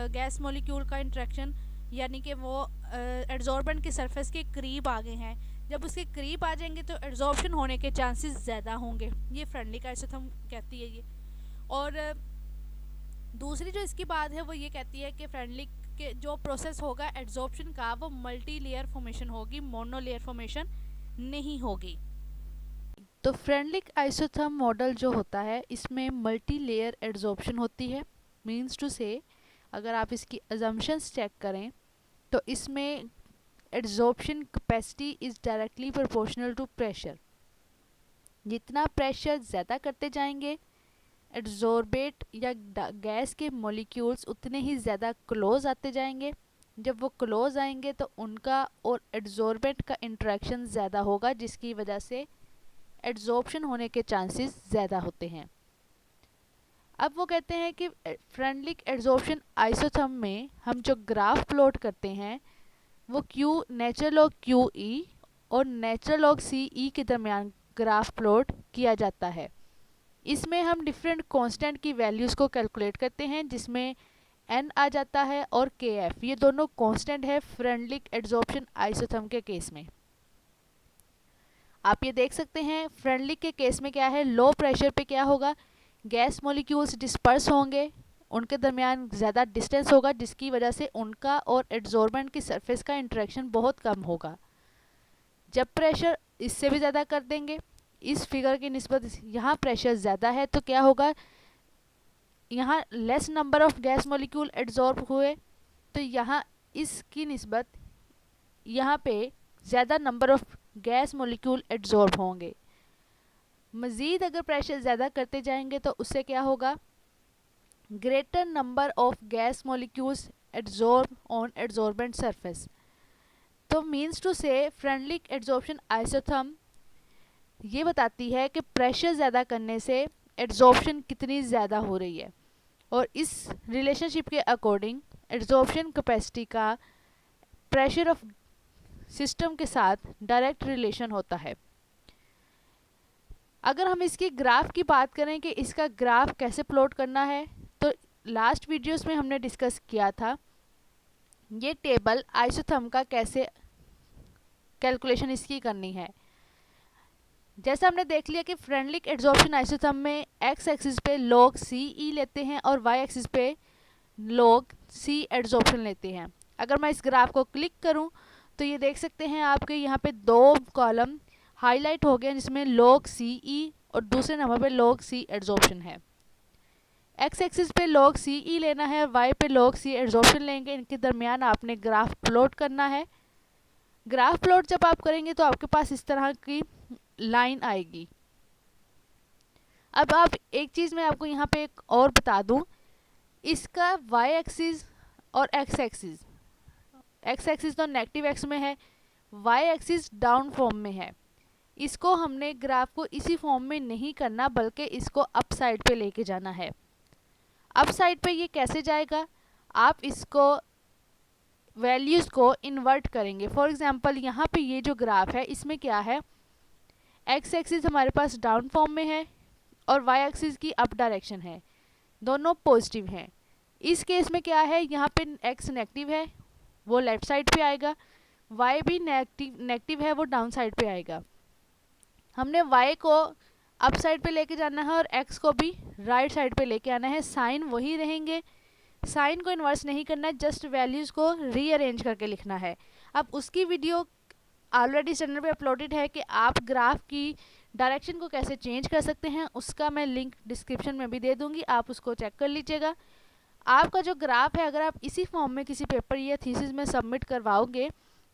Speaker 1: गैस मॉलिक्यूल का इंटरेक्शन यानी कि वो एड्जॉर्बेंट की सरफेस के करीब आ गए हैं। जब उसके करीब आ जाएंगे तो एड्जॉर्प्शन होने के चांसेस ज़्यादा होंगे, ये फ्रेंडलिक आइसोथर्म कहती है ये। और दूसरी जो इसकी बात है वो ये कहती है कि फ्रेंडलिक के जो प्रोसेस होगा एड्जॉर्प्शन का वो मल्टी लेयर फॉर्मेशन होगी, मोनो लेयर फॉर्मेशन नहीं होगी। तो फ्रेंडलिक आइसोथर्म मॉडल जो होता है इसमें मल्टी लेयर एड्जॉर्प्शन होती है। मीन्स टू से अगर आप इसकी अजम्पशंस चेक करें तो इसमें adsorption capacity is directly proportional to pressure. जितना प्रेशर ज़्यादा करते जाएंगे एड्जॉर्बेट या गैस के मॉलिक्यूल्स उतने ही ज़्यादा क्लोज आते जाएंगे। जब वो क्लोज आएंगे तो उनका और एड्जॉर्बेंट का इंटरेक्शन ज़्यादा होगा, जिसकी वजह से एड्जॉर्प्शन होने के चांसेस ज़्यादा होते हैं। अब वो कहते हैं कि फ्रेंडलिक एड्जॉर्प्शन आइसोथर्म में हम जो ग्राफ प्लॉट करते हैं वो क्यू नेचुरल लॉग क्यू ई और नेचुरल लॉग सी ई के दरमियान ग्राफ प्लॉट किया जाता है। इसमें हम डिफरेंट कांस्टेंट की वैल्यूज़ को कैलकुलेट करते हैं, जिसमें एन आ जाता है और के एफ, ये दोनों कांस्टेंट है फ्रेंडलिक एड्जॉर्प्शन आइसोथर्म के केस में। आप ये देख सकते हैं फ्रेंडलिक के केस में क्या है, लो प्रेशर पे क्या होगा, गैस मॉलिक्यूल्स डिस्पर्स होंगे, उनके दरमियान ज़्यादा डिस्टेंस होगा, जिसकी वजह से उनका और एड्जॉर्बेंट की सरफेस का इंटरेक्शन बहुत कम होगा। जब प्रेशर इससे भी ज़्यादा कर देंगे, इस फिगर की निस्बत यहाँ प्रेशर ज़्यादा है तो क्या होगा, यहाँ less number of gas molecule adsorb हुए, तो यहाँ इसकी निस्बत यहाँ पे ज़्यादा number of gas molecule adsorb होंगे। मज़ीद अगर प्रेशर ज़्यादा करते जाएंगे तो उससे क्या होगा, greater number of gas molecules adsorb on adsorbent surface. तो मीन्स टू से फ्रेंडलिक एड्जॉर्प्शन आइसोथर्म ये बताती है कि प्रेशर ज़्यादा करने से एड्जॉर्प्शन कितनी ज़्यादा हो रही है, और इस रिलेशनशिप के अकॉर्डिंग एड्जॉर्प्शन कैपेसिटी का प्रेशर ऑफ सिस्टम के साथ डायरेक्ट रिलेशन होता है। अगर हम इसकी ग्राफ की बात करें कि इसका ग्राफ कैसे प्लॉट करना है, तो लास्ट वीडियोस में हमने डिस्कस किया था ये टेबल आइसोथर्म का कैसे कैलकुलेशन इसकी करनी है। जैसा हमने देख लिया कि फ्रेंडलिक एड्जॉर्प्शन आइसोथर्म में एक्स एक्सिस पे लॉग सी ई लेते हैं और वाई एक्सिस पे लॉग सी एड्जॉर्प्शन लेते हैं। अगर मैं इस ग्राफ को क्लिक करूं तो ये देख सकते हैं आपके यहाँ पे दो कॉलम हाईलाइट हो गए जिसमें लॉग सी ई और दूसरे नंबर पे लॉग सी एड्जॉर्प्शन है। एक्स एक्सिस पे लॉग सी ई लेना है, वाई पे लॉग सी एड्जॉर्प्शन लेंगे, इनके दरमियान आपने ग्राफ प्लॉट करना है। ग्राफ प्लॉट जब आप करेंगे तो आपके पास इस तरह की लाइन आएगी। अब आप एक चीज़ मैं आपको यहाँ पे एक और बता दूँ, इसका वाई एक्सिस और एक्स एक्सिस तो नेगेटिव एक्स में है, वाई एक्सिस डाउन फॉर्म में है। इसको हमने ग्राफ को इसी फॉर्म में नहीं करना बल्कि इसको अप साइड पे लेके जाना है। अप साइड पे ये कैसे जाएगा, आप इसको वैल्यूज़ को इन्वर्ट करेंगे। फॉर एग्जांपल यहाँ पे ये जो ग्राफ है इसमें क्या है, एक्स एक्सिस हमारे पास डाउन फॉर्म में है और वाई एक्सिस की अप डायरेक्शन है, दोनों पॉजिटिव हैं। इस केस में क्या है, यहाँ पे एक्स नेगेटिव है वो लेफ्ट साइड पे आएगा, वाई भी नेगेटिव है वो डाउन साइड पे आएगा। हमने वाई को अप साइड पे लेके जाना है और एक्स को भी राइट साइड पे लेके आना है। साइन वही रहेंगे, साइन को इन्वर्स नहीं करना है, जस्ट वैल्यूज़ को रीअरेंज करके लिखना है। अब उसकी वीडियो ऑलरेडी चैनल पे अपलोडेड है कि आप ग्राफ की डायरेक्शन को कैसे चेंज कर सकते हैं, उसका मैं लिंक डिस्क्रिप्शन में भी दे दूंगी, आप उसको चेक कर लीजिएगा। आपका जो ग्राफ है अगर आप इसी फॉर्म में किसी पेपर या थीसिस में सबमिट करवाओगे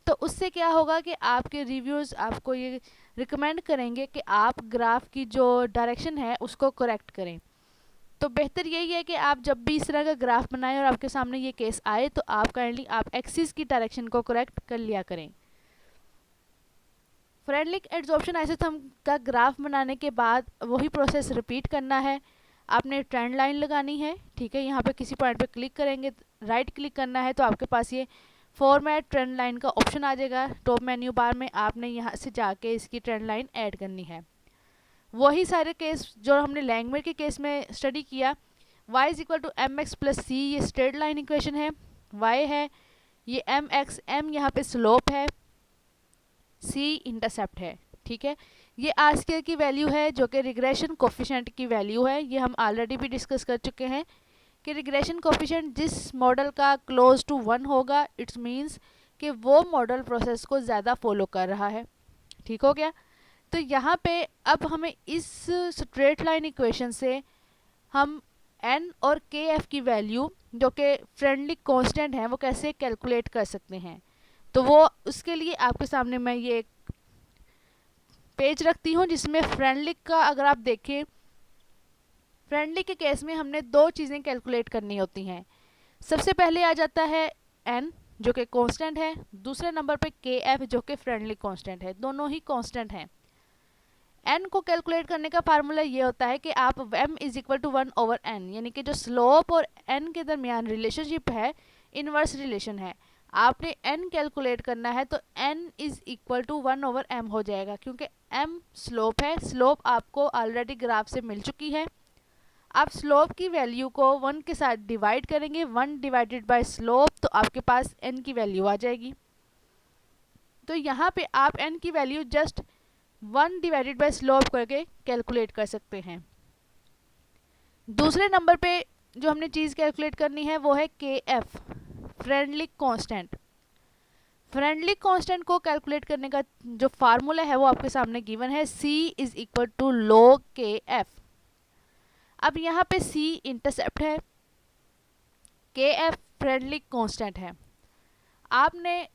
Speaker 1: तो उससे क्या होगा कि आपके रिव्यूज़ आपको ये रिकमेंड करेंगे कि आप ग्राफ की जो डायरेक्शन है उसको करेक्ट करें। तो बेहतर यही है कि आप जब भी इस तरह का ग्राफ बनाएं और आपके सामने ये केस आए तो आप काइंडली आप एक्सिस की डायरेक्शन को करेक्ट कर लिया करें। फ्रेंडली एडजॉर्प्शन आइसोथर्म का ग्राफ बनाने के बाद वही प्रोसेस रिपीट करना है। आपने ट्रेंड लाइन लगानी है, ठीक है। यहाँ पे किसी पॉइंट पे क्लिक करेंगे, राइट क्लिक करना है तो आपके पास ये फॉर्मेट ट्रेंड लाइन का ऑप्शन आ जाएगा टॉप मेन्यू बार में। आपने यहाँ से जाके इसकी ट्रेंड लाइन ऐड करनी है। वही सारे केस जो हमने लैंग्वेज के केस में स्टडी किया, y is equal to M X plus C, ये स्ट्रेट लाइन इक्वेशन है, y है, ये एम एक्स, एम यहाँ पे स्लोप है, सी इंटरसेप्ट है, ठीक है। ये आर स्क्वायर की वैल्यू है जो कि रिग्रेशन कोफिशिएंट की वैल्यू है। ये हम ऑलरेडी भी डिस्कस कर चुके हैं कि रिग्रेशन कोफिशिएंट जिस मॉडल का क्लोज टू 1 होगा इट्स मीन्स कि वो मॉडल प्रोसेस को ज़्यादा फॉलो कर रहा है, ठीक हो गया। तो यहाँ पे अब हमें इस स्ट्रेट लाइन इक्वेशन से हम एन और के एफ की वैल्यू जो कि फ्रेंडली कांस्टेंट है वो कैसे कैलकुलेट कर सकते हैं। तो वो उसके लिए आपके सामने मैं ये एक पेज रखती हूँ जिसमें फ्रेंडली का अगर आप देखें, फ्रेंडली के केस में हमने दो चीज़ें कैलकुलेट करनी होती हैं। सबसे पहले आ जाता है एन जो कि कांस्टेंट है, दूसरे नंबर पे के एफ जो कि फ्रेंडली कांस्टेंट है, दोनों ही कांस्टेंट हैं। एन को कैलकुलेट करने का फार्मूला ये होता है कि आप M is equal to 1 over N, यानी कि जो स्लोप और एन के दरमियान रिलेशनशिप है इनवर्स रिलेशन है। आपने एन कैलकुलेट करना है तो N is equal to 1 over M हो जाएगा, क्योंकि एम स्लोप है, स्लोप आपको ऑलरेडी ग्राफ से मिल चुकी है। आप स्लोप की वैल्यू को 1 के साथ डिवाइड करेंगे, 1 डिवाइडेड बाय स्लोप, तो आपके पास एन की वैल्यू आ जाएगी। तो यहाँ पे आप एन की value just 1 divided bye slope करके कैलकुलेट कर सकते हैं। दूसरे नंबर पे जो हमने चीज़ कैलकुलेट करनी है वो है के F, friendly constant. Friendly constant को कैलकुलेट करने का जो फार्मूला है वो आपके सामने गिवन है, c is equal to log K F. अब यहाँ पे c इंटरसेप्ट है, के एफ फ्रेंडली कांस्टेंट है। आपने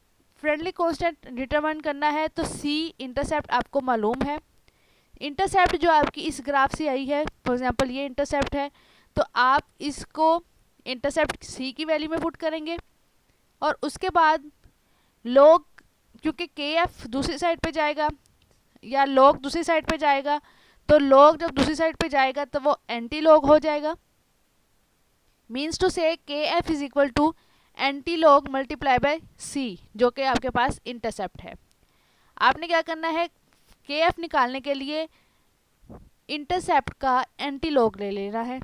Speaker 1: फ्रेंडली कांस्टेंट डिटरमाइन करना है तो c इंटरसेप्ट आपको मालूम है। इंटरसेप्ट जो आपकी इस ग्राफ से आई है, फॉर एग्जांपल ये इंटरसेप्ट है, तो आप इसको इंटरसेप्ट c की वैल्यू में पुट करेंगे और उसके बाद log, क्योंकि के एफ दूसरी साइड पे जाएगा या log दूसरी साइड पे जाएगा, तो log जब दूसरी साइड पे जाएगा तो वो एंटी log हो जाएगा। मीन्स टू से K F is equal to anti log multiply by c जो कि आपके पास इंटरसेप्ट है। आपने क्या करना है, के एफ निकालने के लिए इंटरसेप्ट का एंटी log ले लेना है।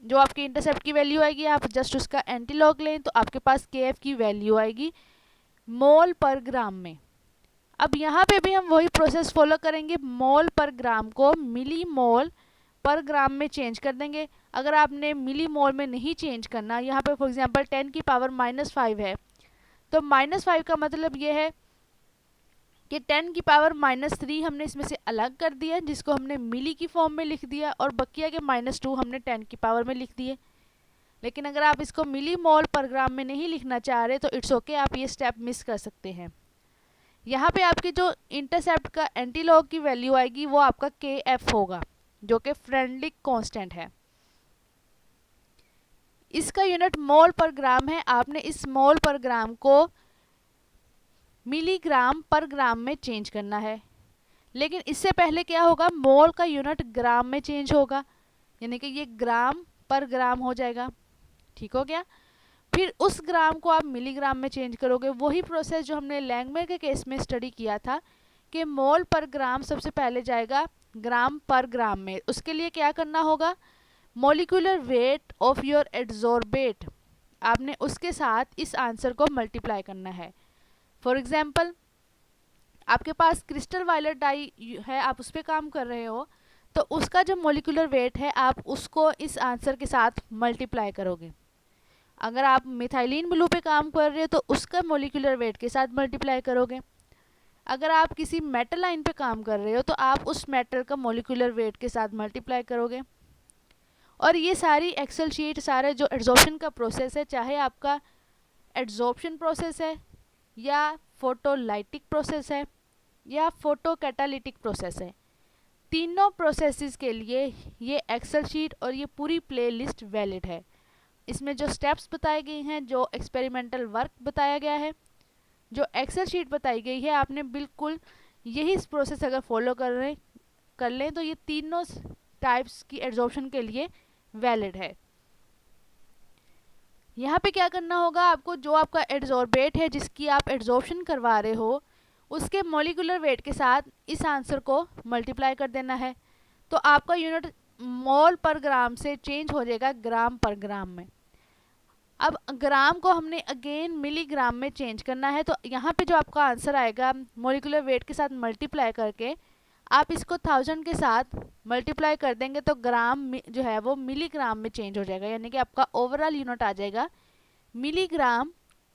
Speaker 1: जो आपकी इंटरसेप्ट की वैल्यू आएगी आप जस्ट उसका एंटी log लें तो आपके पास के एफ की वैल्यू आएगी मोल पर ग्राम में। अब यहाँ पे भी हम वही प्रोसेस फॉलो करेंगे, मोल पर ग्राम को मिली मोल पर ग्राम में चेंज कर देंगे। अगर आपने मिली मोल में नहीं चेंज करना, यहाँ पे फॉर एग्जांपल 10 की पावर -5 है, तो -5 का मतलब ये है कि 10 की पावर -3 हमने इसमें से अलग कर दिया जिसको हमने मिली की फॉर्म में लिख दिया, और बकिया के -2 हमने 10 की पावर में लिख दिए। लेकिन अगर आप इसको मिली मोल पर ग्राम में नहीं लिखना चाह रहे तो इट्स ओके, आप ये स्टेप मिस कर सकते हैं। यहाँ पे आपकी जो इंटरसेप्ट का एंटी log की वैल्यू आएगी वो आपका के एफ होगा जो कि फ्रेंडली कांस्टेंट है। इसका यूनिट मोल पर ग्राम है। आपने इस मोल पर ग्राम को मिलीग्राम पर ग्राम में चेंज करना है, लेकिन इससे पहले क्या होगा, मोल का यूनिट ग्राम में चेंज होगा, यानी कि ये ग्राम पर ग्राम हो जाएगा, ठीक हो गया। फिर उस ग्राम को आप मिलीग्राम में चेंज करोगे। वही प्रोसेस जो हमने लैंगमेयर के केस में स्टडी किया था कि मोल पर ग्राम सबसे पहले जाएगा ग्राम पर ग्राम में। उसके लिए क्या करना होगा, molecular weight of your adsorbate, आपने उसके साथ इस आंसर को मल्टीप्लाई करना है। फॉर एग्जाम्पल आपके पास क्रिस्टल वायलेट डाई है, आप उस पर काम कर रहे हो, तो उसका जो मॉलिक्यूलर वेट है आप उसको इस आंसर के साथ मल्टीप्लाई करोगे। अगर आप मिथाइलिन ब्लू पे काम कर रहे हो तो उसका मॉलिक्यूलर वेट के साथ मल्टीप्लाई करोगे। अगर आप किसी मेटल लाइन पे काम कर रहे हो तो आप उस मेटल का मॉलिक्यूलर वेट के साथ मल्टीप्लाई करोगे। और ये सारी एक्सेल शीट, सारा जो एड्जॉर्प्शन का प्रोसेस है, चाहे आपका एड्जॉर्प्शन प्रोसेस है या फोटोलाइटिक प्रोसेस है या फोटो कैटालिटिक प्रोसेस है, तीनों प्रोसेसेस के लिए ये एक्सेल शीट और ये पूरी प्लेलिस्ट वैलिड है। इसमें जो स्टेप्स बताए गए हैं, जो एक्सपेरिमेंटल वर्क बताया गया है, जो एक्सेल शीट बताई गई है, आपने बिल्कुल यही प्रोसेस अगर फॉलो कर लें तो ये तीनों टाइप्स की एड्जॉर्प्शन के लिए वैलिड है। यहाँ पे क्या करना होगा आपको, जो आपका एड्जॉर्बेट है जिसकी आप एड्जॉर्प्शन करवा रहे हो, उसके मॉलिक्यूलर वेट के साथ इस आंसर को मल्टीप्लाई कर देना है। तो आपका यूनिट मोल पर ग्राम से चेंज हो जाएगा ग्राम पर ग्राम में। अब ग्राम को हमने अगेन मिलीग्राम में चेंज करना है, तो यहाँ पे जो आपका आंसर आएगा मॉलिक्यूलर वेट के साथ मल्टीप्लाई करके, आप इसको 1000 के साथ मल्टीप्लाई कर देंगे तो ग्राम जो है वो मिलीग्राम में चेंज हो जाएगा, यानी कि आपका ओवरऑल यूनिट आ जाएगा मिलीग्राम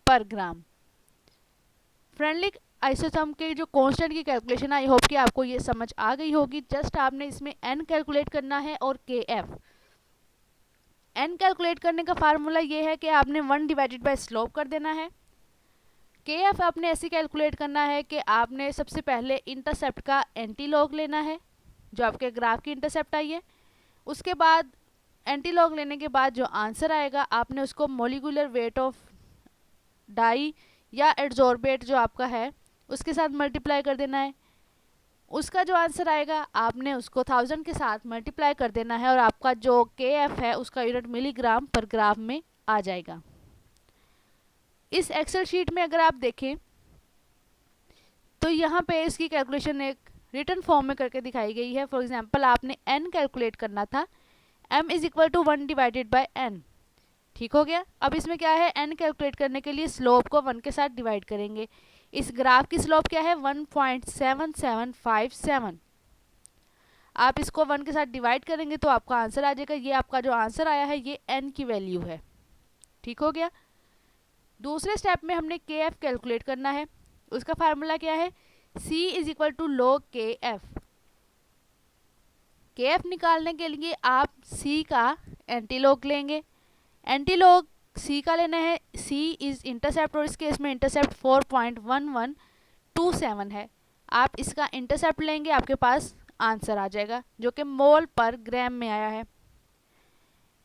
Speaker 1: पर ग्राम। फ्रेंडलिक आइसोथर्म के जो कांस्टेंट की कैलकुलेशन, आई होप कि आपको ये समझ आ गई होगी। जस्ट आपने इसमें n कैलकुलेट करना है और kf। n कैलकुलेट करने का फार्मूला ये है कि आपने 1 डिवाइडेड बाय स्लोप कर देना है। kf आपने ऐसे कैलकुलेट करना है कि आपने सबसे पहले इंटरसेप्ट का एंटी लॉग लेना है, जो आपके ग्राफ की इंटरसेप्ट आई है। उसके बाद एंटी लॉग लेने के बाद जो आंसर आएगा, आपने उसको मॉलिक्यूलर वेट ऑफ डाई या एड्जॉर्बेट जो आपका है उसके साथ मल्टीप्लाई कर देना है। उसका जो आंसर आएगा आपने उसको 1000 के साथ मल्टीप्लाई कर देना है और आपका जो kf है उसका यूनिट मिलीग्राम पर ग्राम में आ जाएगा। इस एक्सेल शीट में अगर आप देखें तो यहाँ पे इसकी कैलकुलेशन एक रिटन फॉर्म में करके दिखाई गई है। फॉर एग्जांपल आपने n कैलकुलेट करना था, m is equal to 1 divided by n। ठीक हो गया। अब इसमें क्या है, n कैलकुलेट करने के लिए स्लोप को 1 के साथ डिवाइड करेंगे। इस ग्राफ की स्लोप क्या है, 1.7757। आप इसको 1 के साथ डिवाइड करेंगे तो आपका आंसर आ जाएगा। ये आपका जो आंसर आया है ये n की वैल्यू है। ठीक हो गया। दूसरे स्टेप में हमने kf कैलकुलेट करना है। उसका फार्मूला क्या है, c is equal to log kf। kf निकालने के लिए आप c का एंटीलॉग लेंगे। एंटीलॉग c का लेना है, c इज इंटरसेप्ट और इस केस में इंटरसेप्ट 4.1127 है। आप इसका इंटरसेप्ट लेंगे, आपके पास आंसर आ जाएगा जो कि मोल पर ग्राम में आया है।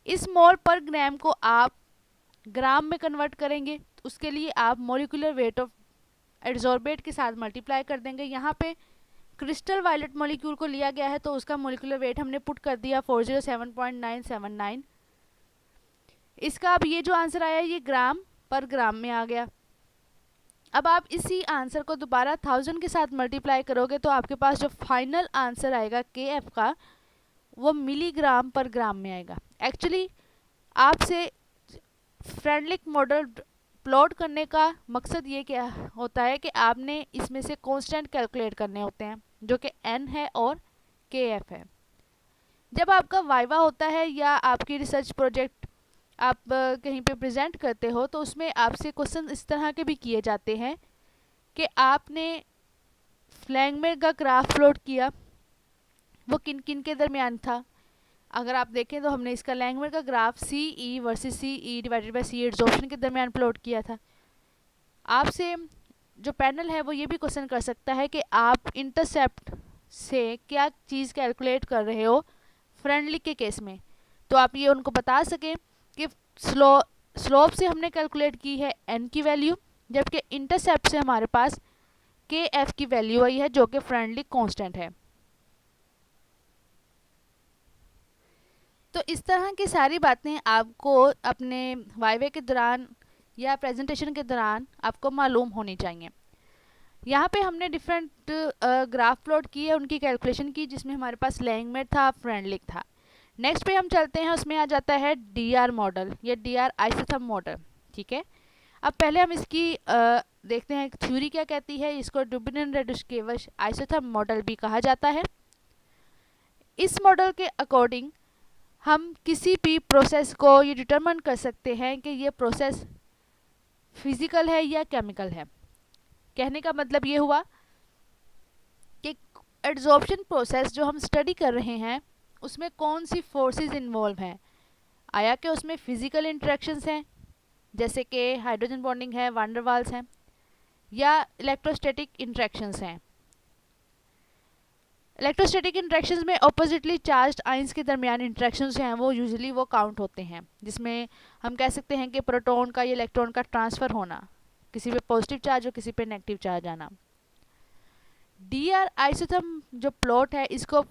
Speaker 1: इस मोल पर ग्राम को आप ग्राम में कन्वर्ट करेंगे, उसके लिए आप मॉलिक्यूलर वेट ऑफ एड्जॉर्बेट के साथ मल्टीप्लाई कर देंगे। यहाँ पे क्रिस्टल वायलेट मॉलिक्यूल को लिया गया है तो उसका मॉलिक्यूलर वेट हमने पुट कर दिया 407.979। इसका अब ये जो आंसर आया ये ग्राम पर ग्राम में आ गया। अब आप इसी आंसर को दोबारा 1000 के साथ मल्टीप्लाई करोगे तो आपके पास जो फाइनल आंसर आएगा kf का वो मिलीग्राम पर ग्राम में आएगा। एक्चुअली आपसे फ्रेंडलिक मॉडल प्लॉट करने का मकसद ये क्या होता है कि आपने इसमें से कांस्टेंट कैलकुलेट करने होते हैं जो कि n है और kf है। जब आपका वाइवा होता है या आपकी रिसर्च प्रोजेक्ट आप कहीं पे प्रेजेंट करते हो तो उसमें आपसे क्वेश्चन इस तरह के भी किए जाते हैं कि आपने फ्लैंगमेर का ग्राफ प्लॉट किया, वो किन किन के दरमियान था। अगर आप देखें तो हमने इसका लैंगमेर का graph C E versus C E divided by C adsorption के दरमियान प्लॉट किया था। आपसे जो पैनल है वो ये भी क्वेश्चन कर सकता है कि आप इंटरसेप्ट से क्या चीज़ कैलकुलेट कर रहे हो फ्रेंडली के केस में, तो आप ये उनको बता सकें कि स्लोप से हमने कैलकुलेट की है n की वैल्यू, जबकि इंटरसेप्ट से हमारे पास kf की वैल्यू आई है जो कि फ्रेंडली कांस्टेंट है। तो इस तरह की सारी बातें आपको अपने वाइवे के दौरान या प्रेजेंटेशन के दौरान आपको मालूम होनी चाहिए। यहाँ पे हमने डिफरेंट ग्राफ प्लॉट किए, उनकी कैलकुलेशन की, जिसमें हमारे पास लैंगमेर था, फ्रेंडलिक था। नेक्स्ट पे हम चलते हैं, उसमें आ जाता है डी मॉडल या डी आइसोथर्म मॉडल। ठीक है, अब पहले हम इसकी देखते हैं थ्योरी क्या कहती है। इसको डुबिनन-रेडुशकेविच आइसोथर्म मॉडल भी कहा जाता है। इस मॉडल के अकॉर्डिंग हम किसी भी प्रोसेस को ये डिटरमिन कर सकते हैं कि ये प्रोसेस फिजिकल है या केमिकल है। कहने का मतलब ये हुआ एड्जॉर्प्शन प्रोसेस जो हम स्टडी कर रहे हैं उसमें कौन सी फोर्सेस इन्वॉल्व हैं? आया कि उसमें फिजिकल इंटरेक्शंस हैं जैसे कि हाइड्रोजन बॉन्डिंग है, वान डर वाल्स हैं, या इलेक्ट्रोस्टैटिक इंटरेक्शंस हैं? इलेक्ट्रोस्टैटिक इंटरेक्शंस में ऑपोजिटली चार्ज्ड आयंस के दरमियान इंटरेक्शंस जो हैं वो यूजुअली वो काउंट होते हैं, जिसमें हम कह सकते हैं कि प्रोटॉन का या इलेक्ट्रॉन का ट्रांसफ़र होना, किसी पे पॉजिटिव चार्ज और किसी पे नेगेटिव चार्ज आना। डी आर आइसोथर्म जो प्लॉट है इसका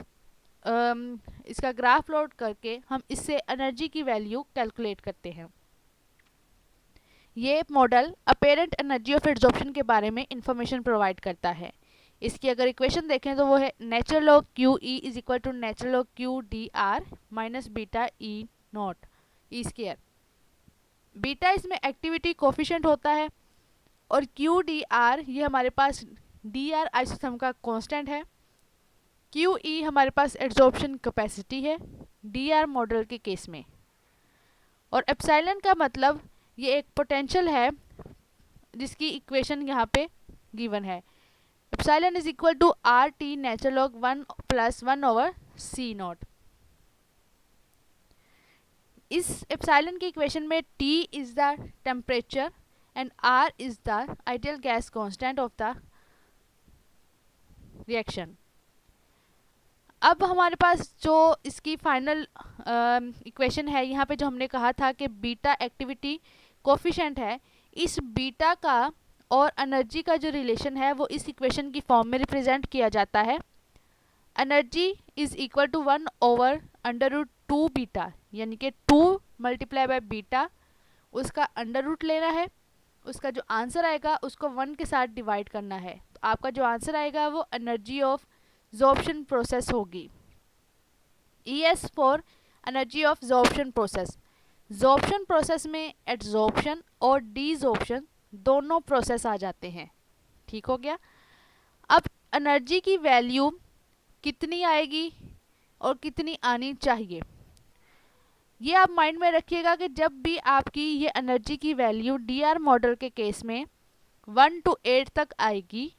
Speaker 1: ग्राफ प्लॉट करके हम इससे एनर्जी की वैल्यू कैलकुलेट करते हैं। ये model apparent energy of adsorption के बारे में इंफॉर्मेशन प्रोवाइड करता है। इसकी अगर इक्वेशन देखें तो वो है natural log Q E is equal to natural log Q D R minus beta E nought E square. Beta इसमें एक्टिविटी कोफिशिएंट होता है और क्यू डी आर ये हमारे पास डी आर आइसोथर्म का कांस्टेंट है। क्यू ई हमारे पास एड्जॉर्प्शन कैपेसिटी है डी आर मॉडल के केस में। और एप्सिलॉन का मतलब ये एक पोटेंशियल है जिसकी इक्वेशन यहाँ पे गिवन है। Epsilon is equal to R T natural log 1 plus 1 over C nought. इस एप्सिलॉन की इक्वेशन में T is the temperature and R is the ideal gas constant of the reaction. अब हमारे पास जो इसकी फाइनल इक्वेशन है, यहाँ पे जो हमने कहा था कि बीटा एक्टिविटी कोफिशिएंट है, इस बीटा का और एनर्जी का जो रिलेशन है वो इस इक्वेशन की फॉर्म में रिप्रेजेंट किया जाता है। Energy is equal to 1 over under root 2 beta, यानी कि 2 मल्टीप्लाई बाय बीटा, उसका अंडर रूट लेना है, उसका जो आंसर आएगा उसको 1 के साथ डिवाइड करना है। तो आपका जो आंसर आएगा वो एनर्जी ऑफ एड्जॉर्प्शन प्रोसेस होगी। ES for energy of adsorption process. Adsorption process में एड्जॉर्प्शन और डीजॉर्प्शन दोनों प्रोसेस आ जाते हैं। ठीक हो गया। अब एनर्जी की वैल्यू कितनी आएगी और कितनी आनी चाहिए, ये आप माइंड में रखिएगा कि जब भी आपकी ये एनर्जी की वैल्यू डीआर मॉडल के केस में 1 to 8 तक आएगी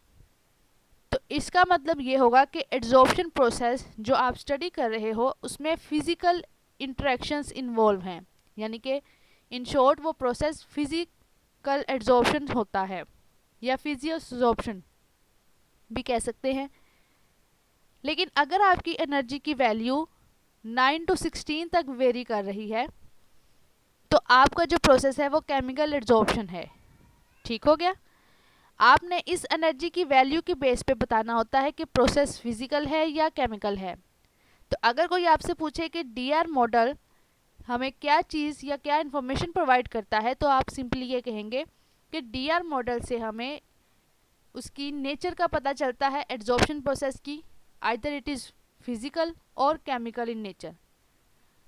Speaker 1: तो इसका मतलब ये होगा कि एड्जॉर्प्शन प्रोसेस जो आप स्टडी कर रहे हो उसमें फिजिकल इंटरेक्शंस इन्वॉल्व हैं, यानी कि इन शॉर्ट वो प्रोसेस फिजिकल एड्जॉर्प्शन होता है या फिजियोसॉर्प्शन भी कह सकते हैं। लेकिन अगर आपकी एनर्जी की वैल्यू 9 to 16 तक वेरी कर रही है तो आपका जो प्रोसेस है वो केमिकल एड्जॉर्प्शन है। ठीक हो गया। आपने इस एनर्जी की वैल्यू के बेस पे बताना होता है कि प्रोसेस फिजिकल है या केमिकल है। तो अगर कोई आपसे पूछे कि डीआर मॉडल हमें क्या चीज़ या क्या इन्फॉर्मेशन प्रोवाइड करता है तो आप सिंपली ये कहेंगे कि डीआर मॉडल से हमें उसकी नेचर का पता चलता है एड्जॉर्प्शन प्रोसेस की, आइदर इट इज़ फिजिकल और केमिकल इन नेचर।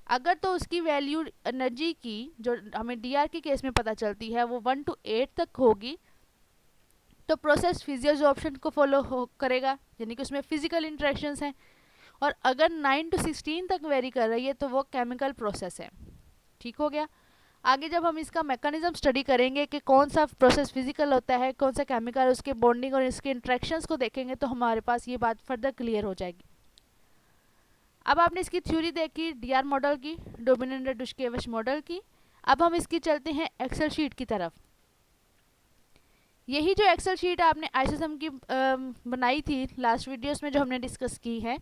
Speaker 1: अगर तो उसकी वैल्यू एनर्जी की जो हमें डीआर के केस में पता चलती है वो 1 to 8 तक होगी तो प्रोसेस फिजियोसॉर्प्शन को फॉलो करेगा, यानी कि उसमें फिजिकल इंटरेक्शंस हैं। और अगर 9 to 16 तक वेरी कर रही है तो वो केमिकल प्रोसेस है। ठीक हो गया। आगे जब हम इसका मैकेनिज्म स्टडी करेंगे कि कौन सा प्रोसेस फिजिकल होता है, कौन सा केमिकल, उसके बॉन्डिंग और इसके इंटरेक्शंस को देखेंगे तो हमारे पास ये बात फर्दर क्लियर हो जाएगी। अब आपने इसकी थ्योरी देखी डीआर मॉडल की, डोमिनियर-डिशकेविच मॉडल की। अब हम इसकी चलते हैं एक्सेल शीट की तरफ। यही जो एक्सेल शीट आपने आइसोथर्म की बनाई थी लास्ट वीडियोस में जो हमने डिस्कस की है,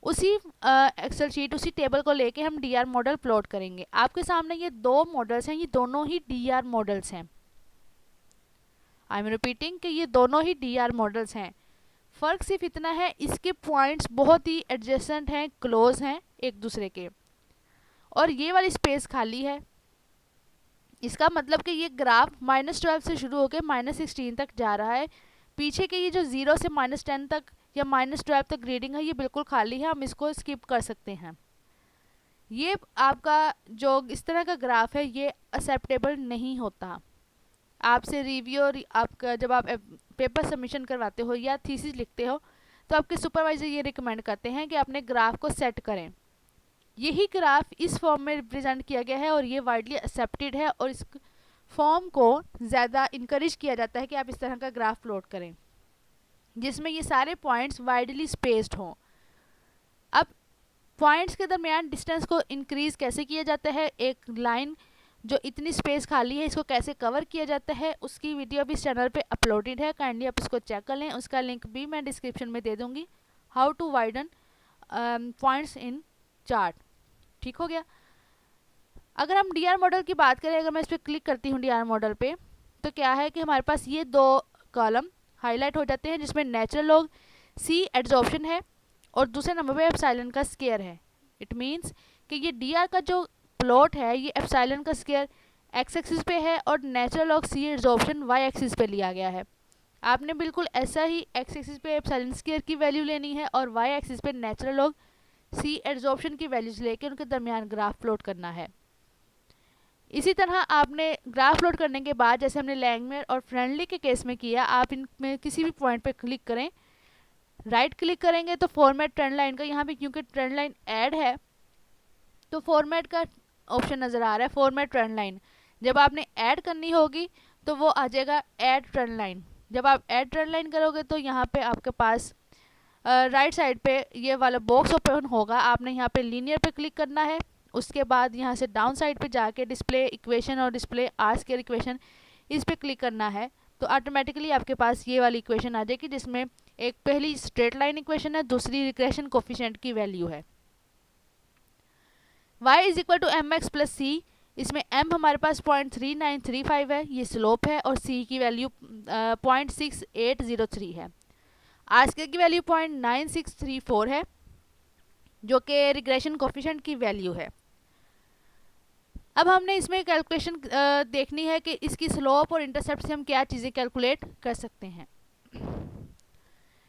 Speaker 1: उसी एक्सेल शीट, उसी टेबल को लेके हम डीआर मॉडल प्लॉट करेंगे। आपके सामने ये दो मॉडल्स हैं, ये दोनों ही डीआर मॉडल्स हैं। आई एम रिपीटिंग कि ये दोनों ही डीआर मॉडल्स हैं। फ़र्क सिर्फ इतना है, इसके पॉइंट्स बहुत ही एडजेसेंट हैं, क्लोज हैं एक दूसरे के, और ये वाली स्पेस खाली है। इसका मतलब कि ये ग्राफ -12 से शुरू होकर -16 तक जा रहा है। पीछे के ये जो 0 से -10 तक या -12 तक रीडिंग है ये बिल्कुल खाली है, हम इसको स्किप कर सकते हैं। ये आपका जो इस तरह का ग्राफ है ये एक्सेप्टेबल नहीं होता। आपसे रिव्यू और आपका जब आप पेपर सबमिशन करवाते हो या थीसिस लिखते हो तो आपके सुपरवाइजर ये रिकमेंड करते हैं कि अपने ग्राफ को सेट करें। यही ग्राफ इस फॉर्म में रिप्रेजेंट किया गया है और ये वाइडली एक्सेप्टेड है और इस फॉर्म को ज़्यादा इनकरेज किया जाता है कि आप इस तरह का ग्राफ प्लॉट करें। जिसमें ये सारे पॉइंट्स वाइडली स्पेस्ड हों। अब पॉइंट्स के दरमियान डिस्टेंस को इंक्रीज कैसे किया जाता है, एक लाइन जो इतनी स्पेस खाली है इसको कैसे कवर किया जाता है, उसकी वीडियो भी इस चैनल पे अपलोडेड है, काइंडली आप इसको चेक कर लें, उसका लिंक भी मैं डिस्क्रिप्शन में दे दूंगी। How to widen points in chart, ठीक हो गया। अगर हम डीआर मॉडल की बात करें, अगर मैं इस पर क्लिक करती हूँ डीआर मॉडल पे, तो क्या है कि हमारे पास ये दो कॉलम हाईलाइट हो जाते हैं, जिसमें नेचुरल लॉग सी एड्जॉर्प्शन है और दूसरे नंबर पे एप्सिलॉन का स्केयर है। इट मीन्स कि ये डीआर का जो प्लॉट है ये एप्सिलॉन का स्केयर एक्स एक्सिस पे है और natural log c adsorption Y axis पे लिया गया है। आपने बिल्कुल ऐसा ही एक्स एक्सिस पे एप्सिलॉन स्केयर की वैल्यू लेनी है और वाई एक्सिस पे नेचुरल लॉग सी एड्जॉर्प्शन की वैल्यूज लेके उनके दरमियान ग्राफ प्लॉट करना है। इसी तरह आपने ग्राफ प्लॉट करने के बाद, जैसे हमने लैंगमेयर और फ्रेंडली के केस में किया, आप इनमें किसी भी पॉइंट पे क्लिक करें, राइट क्लिक करेंगे तो फॉर्मेट ट्रेंड लाइन का, यहाँ पे क्योंकि ट्रेंड लाइन ऐड है तो फॉर्मेट का ऑप्शन नज़र आ रहा है, फॉर्मेट ट्रेंड लाइन। जब आपने ऐड करनी होगी तो वो आ जाएगा ऐड ट्रेंड लाइन। जब आप ऐड ट्रेंड लाइन करोगे तो यहाँ पे आपके पास राइट साइड पे ये वाला बॉक्स ओपन होगा, आपने यहाँ पे लीनियर पे क्लिक करना है। उसके बाद यहाँ से डाउन साइड पे जाके डिस्प्ले इक्वेशन और डिस्प्ले आर स्क्वायर इक्वेशन, इस पे क्लिक करना है, तो ऑटोमेटिकली आपके पास ये वाली इक्वेशन आ जाएगी, जिसमें एक पहली स्ट्रेट लाइन इक्वेशन है, दूसरी रिग्रेशन कोफिशिएंट की वैल्यू है। y is equal to M X plus C, इसमें m हमारे पास 0.3935 है, ये स्लोप है, और c की वैल्यू 0.6803 है। आर स्क्वायर की वैल्यू 0.9634 है, जो कि रिग्रेशन कोफिशिएंट की वैल्यू है। अब हमने इसमें कैलकुलेशन देखनी है कि इसकी स्लोप और इंटरसेप्ट से हम क्या चीज़ें कैलकुलेट कर सकते हैं।